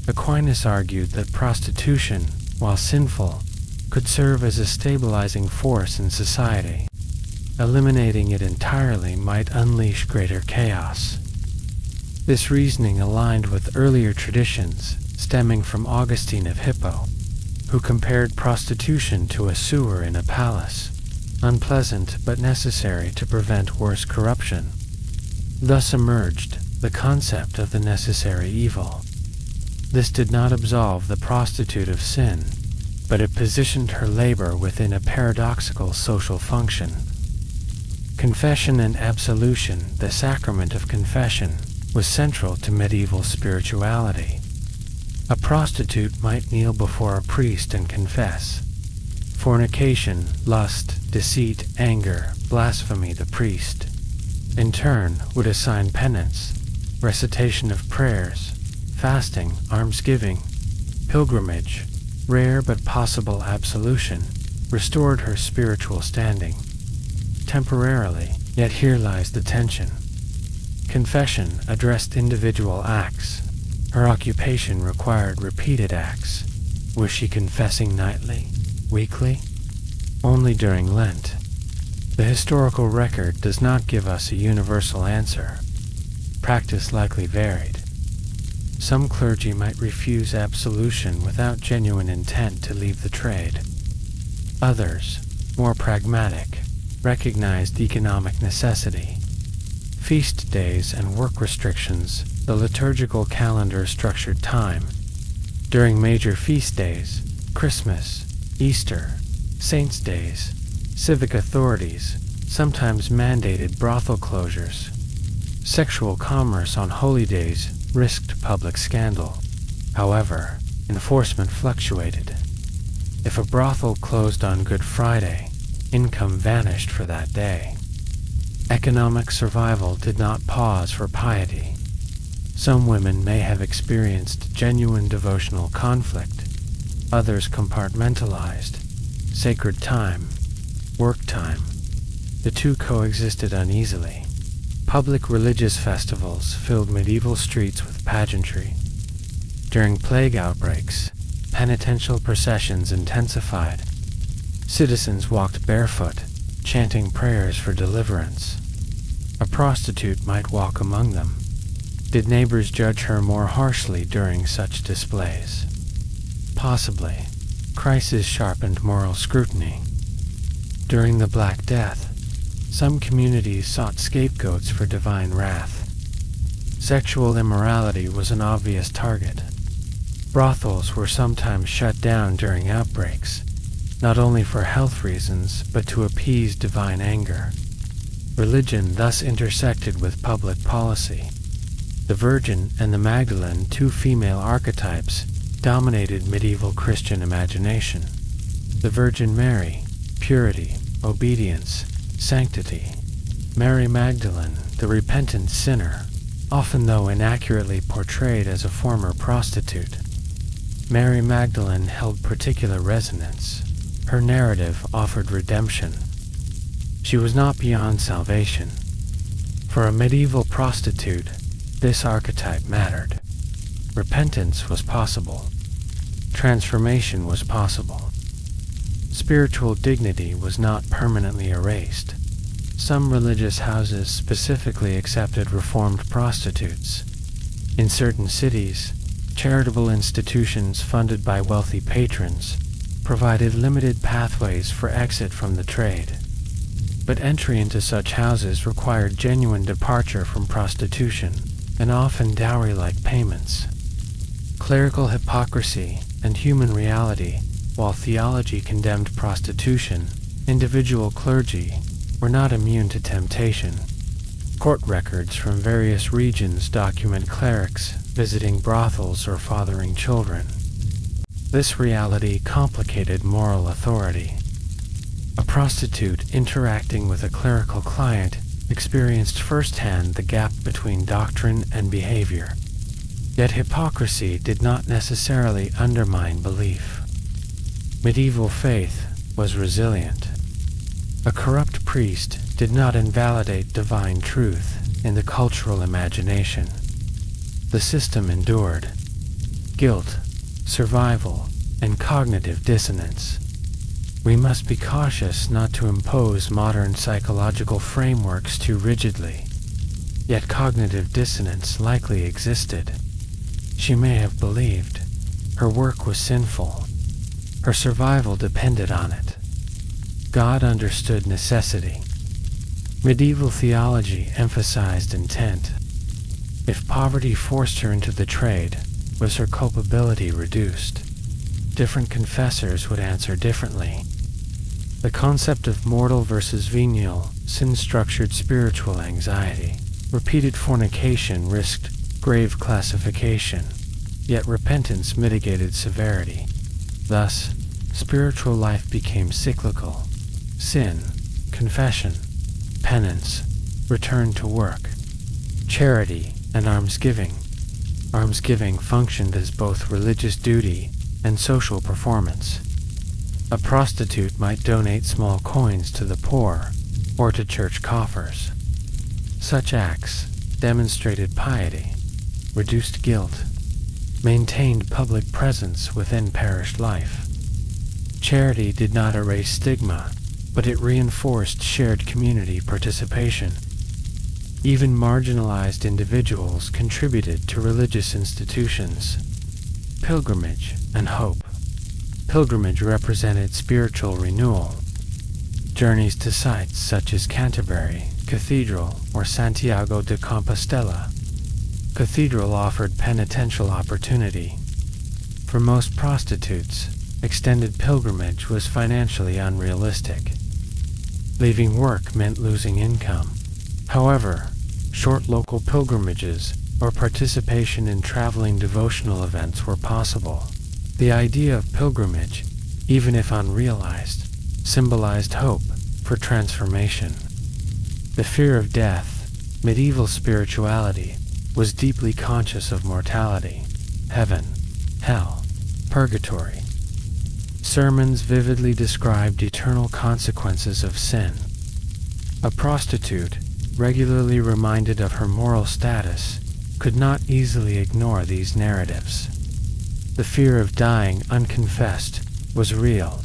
Aquinas argued that prostitution, while sinful, could serve as a stabilizing force in society. Eliminating it entirely might unleash greater chaos. This reasoning aligned with earlier traditions stemming from Augustine of Hippo, who compared prostitution to a sewer in a palace, unpleasant but necessary to prevent worse corruption. Thus emerged the concept of the necessary evil. This did not absolve the prostitute of sin, but it positioned her labor within a paradoxical social function. Confession and absolution, the sacrament of confession, was central to medieval spirituality. A prostitute might kneel before a priest and confess. Fornication, lust, deceit, anger, blasphemy the priest, in turn, would assign penance, recitation of prayers, fasting, almsgiving, pilgrimage, rare but possible absolution, restored her spiritual standing. Temporarily, yet here lies the tension. Confession addressed individual acts. Her occupation required repeated acts. Was she confessing nightly, weekly? Only during Lent. The historical record does not give us a universal answer. Practice likely varied. Some clergy might refuse absolution without genuine intent to leave the trade. Others, more pragmatic, recognized economic necessity. Feast days and work restrictions, the liturgical calendar structured time. During major feast days, Christmas, Easter, saints' days, civic authorities sometimes mandated brothel closures. Sexual commerce on holy days risked public scandal. However, enforcement fluctuated. If a brothel closed on Good Friday, income vanished for that day. Economic survival did not pause for piety. Some women may have experienced genuine devotional conflict. Others compartmentalized. Sacred time, work time. The two coexisted uneasily. Public religious festivals filled medieval streets with pageantry. During plague outbreaks, penitential processions intensified. Citizens walked barefoot, chanting prayers for deliverance. A prostitute might walk among them. Did neighbors judge her more harshly during such displays? Possibly. Crisis sharpened moral scrutiny. During the Black Death, some communities sought scapegoats for divine wrath. Sexual immorality was an obvious target. Brothels were sometimes shut down during outbreaks, not only for health reasons, but to appease divine anger. Religion thus intersected with public policy. The Virgin and the Magdalene, two female archetypes, dominated medieval Christian imagination. The Virgin Mary, purity, obedience, sanctity. Mary Magdalene, the repentant sinner, often though inaccurately portrayed as a former prostitute. Mary Magdalene held particular resonance. Her narrative offered redemption. She was not beyond salvation. For a medieval prostitute, this archetype mattered. Repentance was possible. Transformation was possible. Spiritual dignity was not permanently erased. Some religious houses specifically accepted reformed prostitutes. In certain cities, charitable institutions funded by wealthy patrons provided limited pathways for exit from the trade. But entry into such houses required genuine departure from prostitution, and often dowry-like payments. Clerical hypocrisy and human reality, while theology condemned prostitution, individual clergy were not immune to temptation. Court records from various regions document clerics visiting brothels or fathering children. This reality complicated moral authority. A prostitute interacting with a clerical client experienced firsthand the gap between doctrine and behavior. Yet hypocrisy did not necessarily undermine belief. Medieval faith was resilient. A corrupt priest did not invalidate divine truth in the cultural imagination. The system endured. Guilt, survival, and cognitive dissonance. We must be cautious not to impose modern psychological frameworks too rigidly. Yet cognitive dissonance likely existed. She may have believed her work was sinful. Her survival depended on it. God understood necessity. Medieval theology emphasized intent. If poverty forced her into the trade, was her culpability reduced? Different confessors would answer differently. The concept of mortal versus venial sin structured spiritual anxiety. Repeated fornication risked grave classification, yet repentance mitigated severity. Thus, spiritual life became cyclical. Sin, confession, penance, return to work. Charity and almsgiving. Almsgiving functioned as both religious duty and social performance. A prostitute might donate small coins to the poor or to church coffers. Such acts demonstrated piety, reduced guilt, maintained public presence within parish life. Charity did not erase stigma, but it reinforced shared community participation. Even marginalized individuals contributed to religious institutions. Pilgrimage and hope. Pilgrimage represented spiritual renewal. Journeys to sites such as Canterbury Cathedral or Santiago de Compostela. Cathedral offered penitential opportunity. For most prostitutes, extended pilgrimage was financially unrealistic. Leaving work meant losing income. However, short local pilgrimages or participation in traveling devotional events were possible. The idea of pilgrimage, even if unrealized, symbolized hope for transformation. The fear of death, medieval spirituality, was deeply conscious of mortality, heaven, hell, purgatory. Sermons vividly described eternal consequences of sin. A prostitute, regularly reminded of her moral status, could not easily ignore these narratives. The fear of dying unconfessed was real.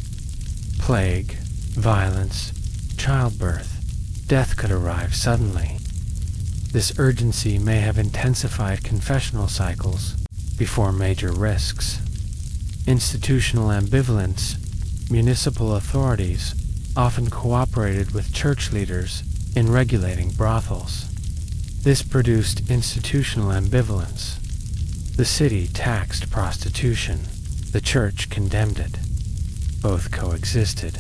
Plague, violence, childbirth, death could arrive suddenly. This urgency may have intensified confessional cycles before major risks. Institutional ambivalence. Municipal authorities often cooperated with church leaders in regulating brothels. This produced institutional ambivalence. The city taxed prostitution. The church condemned it. Both coexisted.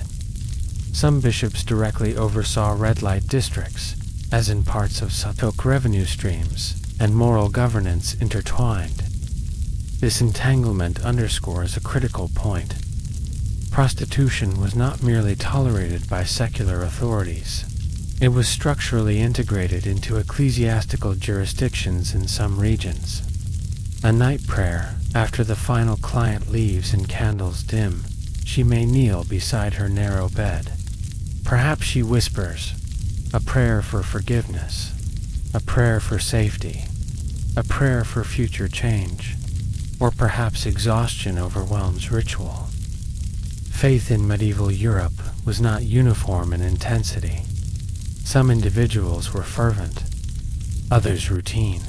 Some bishops directly oversaw red light districts, as in parts of Suffolk revenue streams, and moral governance intertwined. This entanglement underscores a critical point. Prostitution was not merely tolerated by secular authorities. It was structurally integrated into ecclesiastical jurisdictions in some regions. A night prayer, after the final client leaves and candles dim, she may kneel beside her narrow bed. Perhaps she whispers, a prayer for forgiveness, a prayer for safety, a prayer for future change, or perhaps exhaustion overwhelms ritual. Faith in medieval Europe was not uniform in intensity. Some individuals were fervent, others routine,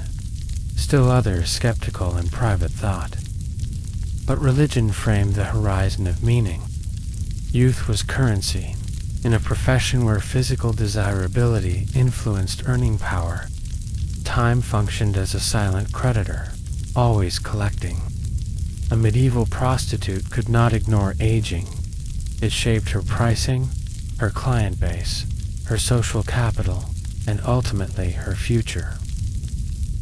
still others skeptical in private thought. But religion framed the horizon of meaning. Youth was currency. In a profession where physical desirability influenced earning power, time functioned as a silent creditor, always collecting. A medieval prostitute could not ignore aging. It shaped her pricing, her client base, her social capital, and ultimately her future.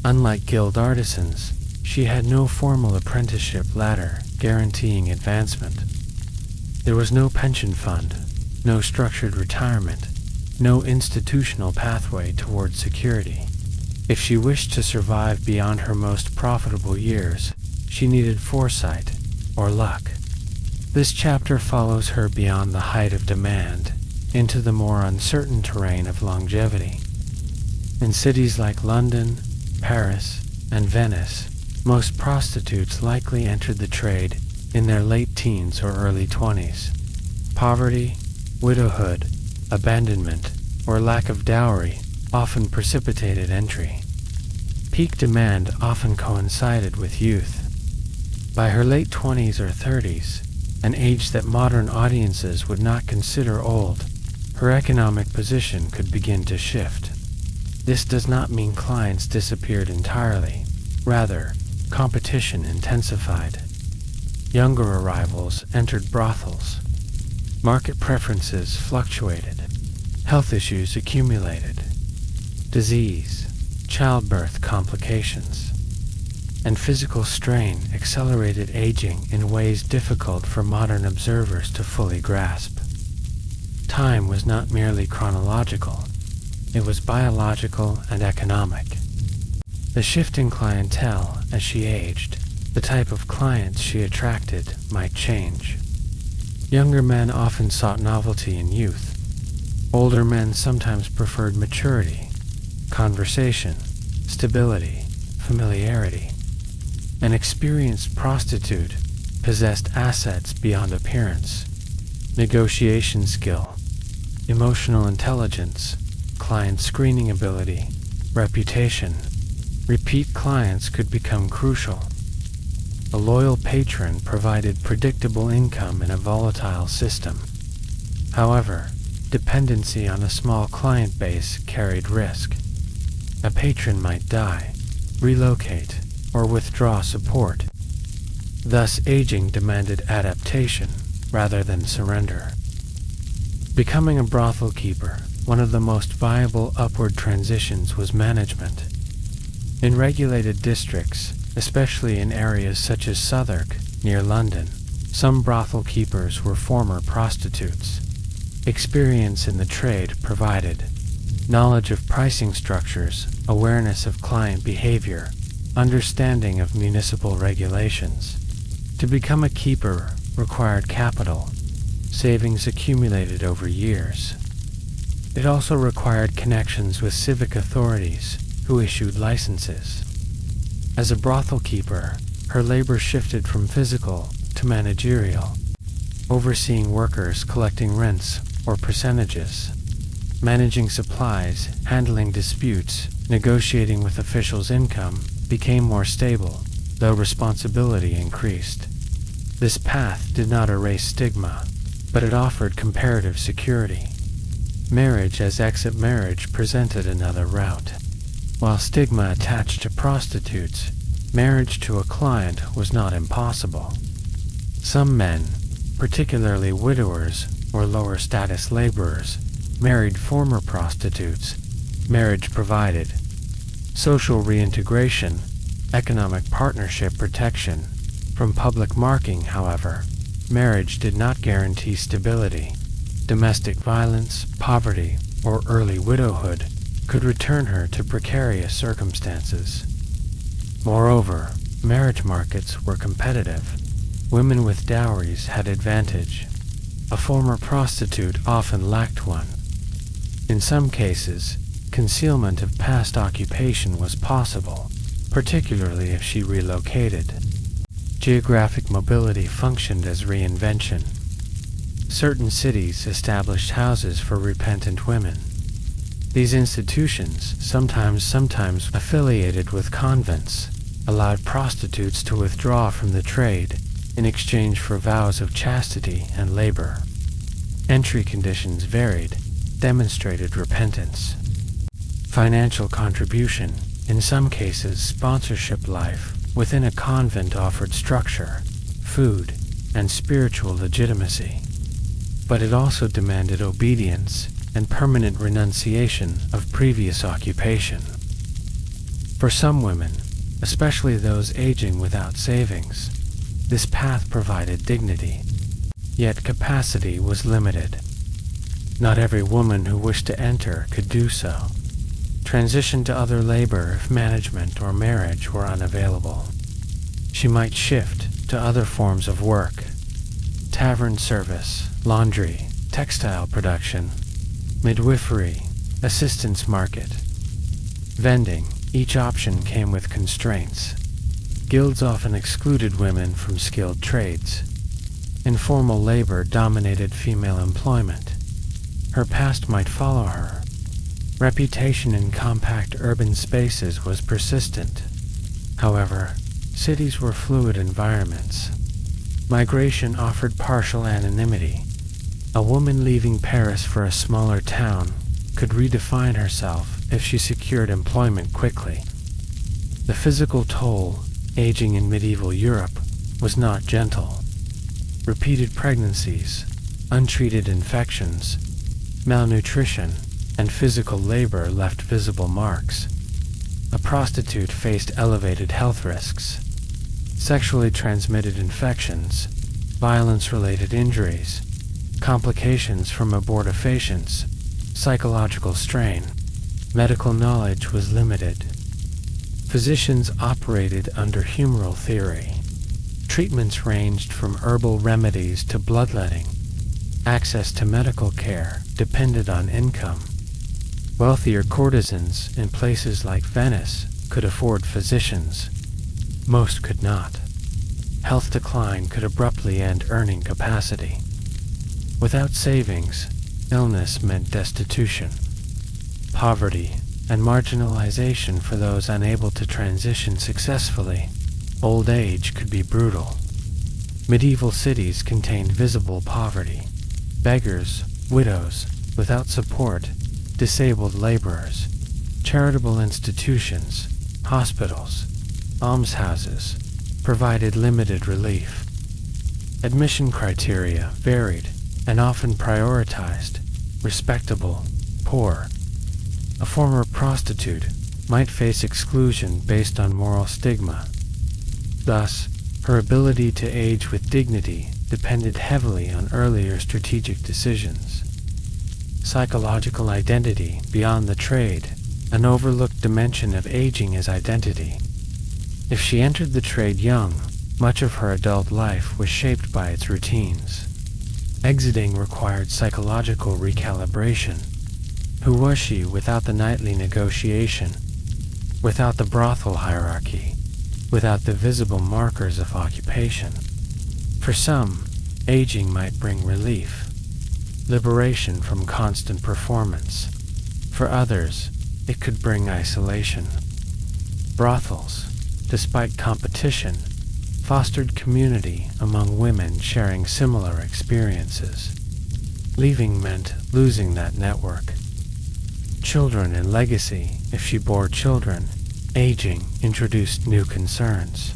Unlike guild artisans, she had no formal apprenticeship ladder guaranteeing advancement. There was no pension fund, no structured retirement, no institutional pathway toward security. If she wished to survive beyond her most profitable years, she needed foresight or luck. This chapter follows her beyond the height of demand into the more uncertain terrain of longevity. In cities like London, Paris, and Venice, most prostitutes likely entered the trade in their late teens or early 20s. Poverty, widowhood, abandonment, or lack of dowry often precipitated entry. Peak demand often coincided with youth. By her late 20s or 30s, an age that modern audiences would not consider old, her economic position could begin to shift. This does not mean clients disappeared entirely. Rather, competition intensified. Younger arrivals entered brothels. Market preferences fluctuated. Health issues accumulated. Disease, childbirth complications, and physical strain accelerated aging in ways difficult for modern observers to fully grasp. Time was not merely chronological, it was biological and economic. The shift in clientele as she aged, the type of clients she attracted might change. Younger men often sought novelty in youth. Older men sometimes preferred maturity, conversation, stability, familiarity. An experienced prostitute possessed assets beyond appearance, negotiation skill, emotional intelligence, client screening ability, reputation. Repeat clients could become crucial. A loyal patron provided predictable income in a volatile system. However, dependency on a small client base carried risk. A patron might die, relocate, or withdraw support. Thus, aging demanded adaptation rather than surrender. Becoming a brothel keeper, one of the most viable upward transitions was management. In regulated districts, especially in areas such as Southwark, near London, some brothel keepers were former prostitutes. Experience in the trade provided knowledge of pricing structures, awareness of client behavior, understanding of municipal regulations. To become a keeper required capital, savings accumulated over years. It also required connections with civic authorities who issued licenses. As a brothel keeper, her labor shifted from physical to managerial, overseeing workers collecting rents or percentages, managing supplies, handling disputes, negotiating with officials' income became more stable, though responsibility increased. This path did not erase stigma, but it offered comparative security. Marriage as exit marriage presented another route. While stigma attached to prostitutes, marriage to a client was not impossible. Some men, particularly widowers or lower status laborers, married former prostitutes. Marriage provided social reintegration, economic partnership protection. From public marking, however, marriage did not guarantee stability. Domestic violence, poverty, or early widowhood could return her to precarious circumstances. Moreover, marriage markets were competitive. Women with dowries had advantage. A former prostitute often lacked one. In some cases, concealment of past occupation was possible, particularly if she relocated. Geographic mobility functioned as reinvention. Certain cities established houses for repentant women. These institutions, sometimes affiliated with convents, allowed prostitutes to withdraw from the trade in exchange for vows of chastity and labor. Entry conditions varied, demonstrated repentance. Financial contribution, in some cases sponsorship life, within a convent offered structure, food, and spiritual legitimacy. But it also demanded obedience and permanent renunciation of previous occupation. For some women, especially those aging without savings, this path provided dignity, yet capacity was limited. Not every woman who wished to enter could do so. Transition to other labor if management or marriage were unavailable. She might shift to other forms of work: tavern service, laundry, textile production, midwifery, assistance market, vending. Each option came with constraints. Guilds often excluded women from skilled trades. Informal labor dominated female employment. Her past might follow her. Reputation in compact urban spaces was persistent. However, cities were fluid environments. Migration offered partial anonymity. A woman leaving Paris for a smaller town could redefine herself if she secured employment quickly. The physical toll, aging in medieval Europe, was not gentle. Repeated pregnancies, untreated infections, malnutrition, and physical labor left visible marks. A prostitute faced elevated health risks: sexually transmitted infections, violence-related injuries, complications from abortifacients, psychological strain. Medical knowledge was limited. Physicians operated under humoral theory. Treatments ranged from herbal remedies to bloodletting. Access to medical care depended on income. Wealthier courtesans in places like Venice could afford physicians. Most could not. Health decline could abruptly end earning capacity. Without savings, illness meant destitution, poverty, and marginalization for those unable to transition successfully. Old age could be brutal. Medieval cities contained visible poverty: beggars, widows, without support, disabled laborers. Charitable institutions, hospitals, almshouses provided limited relief. Admission criteria varied and often prioritized: respectable, poor. A former prostitute might face exclusion based on moral stigma. Thus, her ability to age with dignity depended heavily on earlier strategic decisions. Psychological identity beyond the trade, an overlooked dimension of aging is identity. If she entered the trade young, much of her adult life was shaped by its routines. Exiting required psychological recalibration. Who was she without the nightly negotiation, without the brothel hierarchy, without the visible markers of occupation? For some, aging might bring relief, liberation from constant performance. For others, it could bring isolation. Brothels, despite competition, fostered community among women sharing similar experiences. Leaving meant losing that network. Children and legacy: if she bore children, aging introduced new concerns.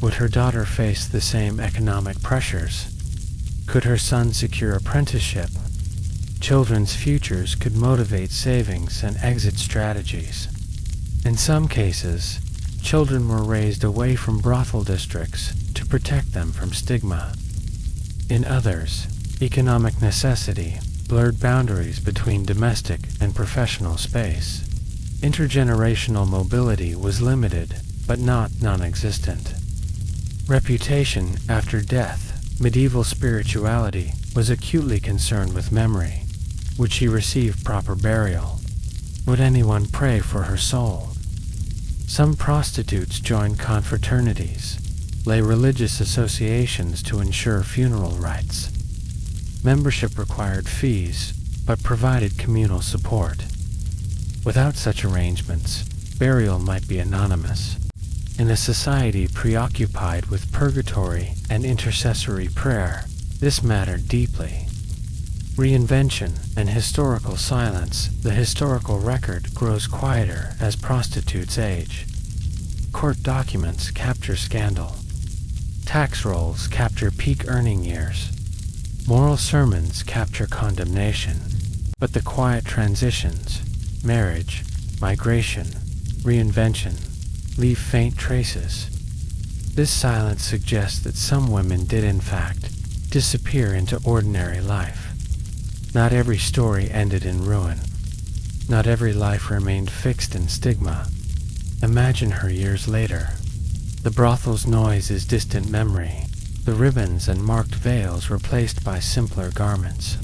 Would her daughter face the same economic pressures? Could her son secure apprenticeship? Children's futures could motivate savings and exit strategies. In some cases, children were raised away from brothel districts to protect them from stigma. In others, economic necessity blurred boundaries between domestic and professional space. Intergenerational mobility was limited, but not non-existent. Reputation after death. Medieval spirituality was acutely concerned with memory. Would she receive proper burial? Would anyone pray for her soul? Some prostitutes joined confraternities, lay religious associations to ensure funeral rites. Membership required fees, but provided communal support. Without such arrangements, burial might be anonymous. In a society preoccupied with purgatory and intercessory prayer, this mattered deeply. Reinvention and historical silence. The historical record grows quieter as prostitutes age. Court documents capture scandal. Tax rolls capture peak earning years. Moral sermons capture condemnation. But the quiet transitions, marriage, migration, reinvention, leave faint traces. This silence suggests that some women did in fact disappear into ordinary life. Not every story ended in ruin. Not every life remained fixed in stigma. Imagine her years later. The brothel's noise is distant memory, the ribbons and marked veils replaced by simpler garments.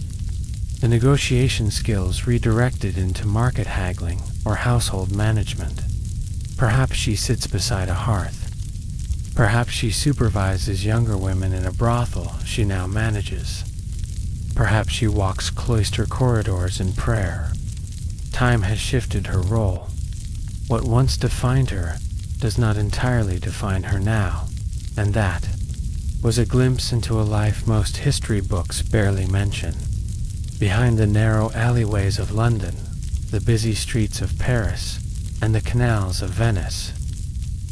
The negotiation skills redirected into market haggling or household management. Perhaps she sits beside a hearth. Perhaps she supervises younger women in a brothel she now manages. Perhaps she walks cloister corridors in prayer. Time has shifted her role. What once defined her does not entirely define her now, and that was a glimpse into a life most history books barely mention. Behind the narrow alleyways of London, the busy streets of Paris, and the canals of Venice,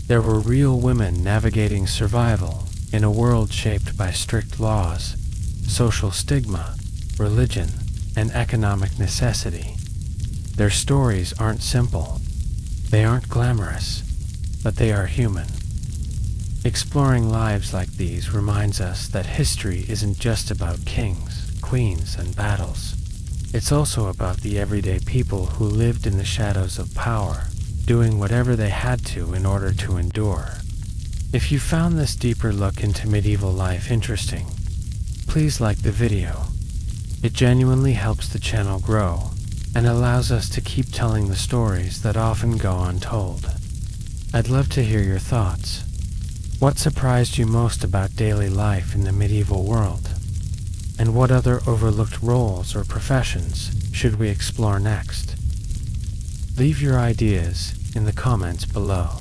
there were real women navigating survival in a world shaped by strict laws, social stigma, religion, and economic necessity. Their stories aren't simple. They aren't glamorous, but they are human. Exploring lives like these reminds us that history isn't just about kings, queens, and battles. It's also about the everyday people who lived in the shadows of power, doing whatever they had to in order to endure. If you found this deeper look into medieval life interesting, please like the video. It genuinely helps the channel grow and allows us to keep telling the stories that often go untold. I'd love to hear your thoughts. What surprised you most about daily life in the medieval world? And what other overlooked roles or professions should we explore next? Leave your ideas in the comments below.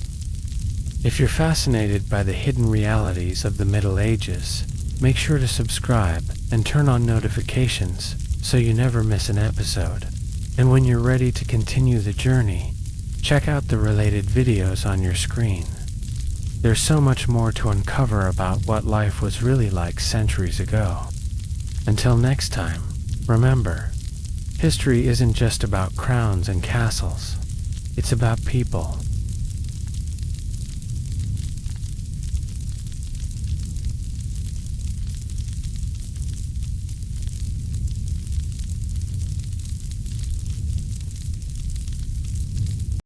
If you're fascinated by the hidden realities of the Middle Ages, make sure to subscribe and turn on notifications so you never miss an episode. And when you're ready to continue the journey, check out the related videos on your screen. There's so much more to uncover about what life was really like centuries ago. Until next time, remember, history isn't just about crowns and castles. It's about people,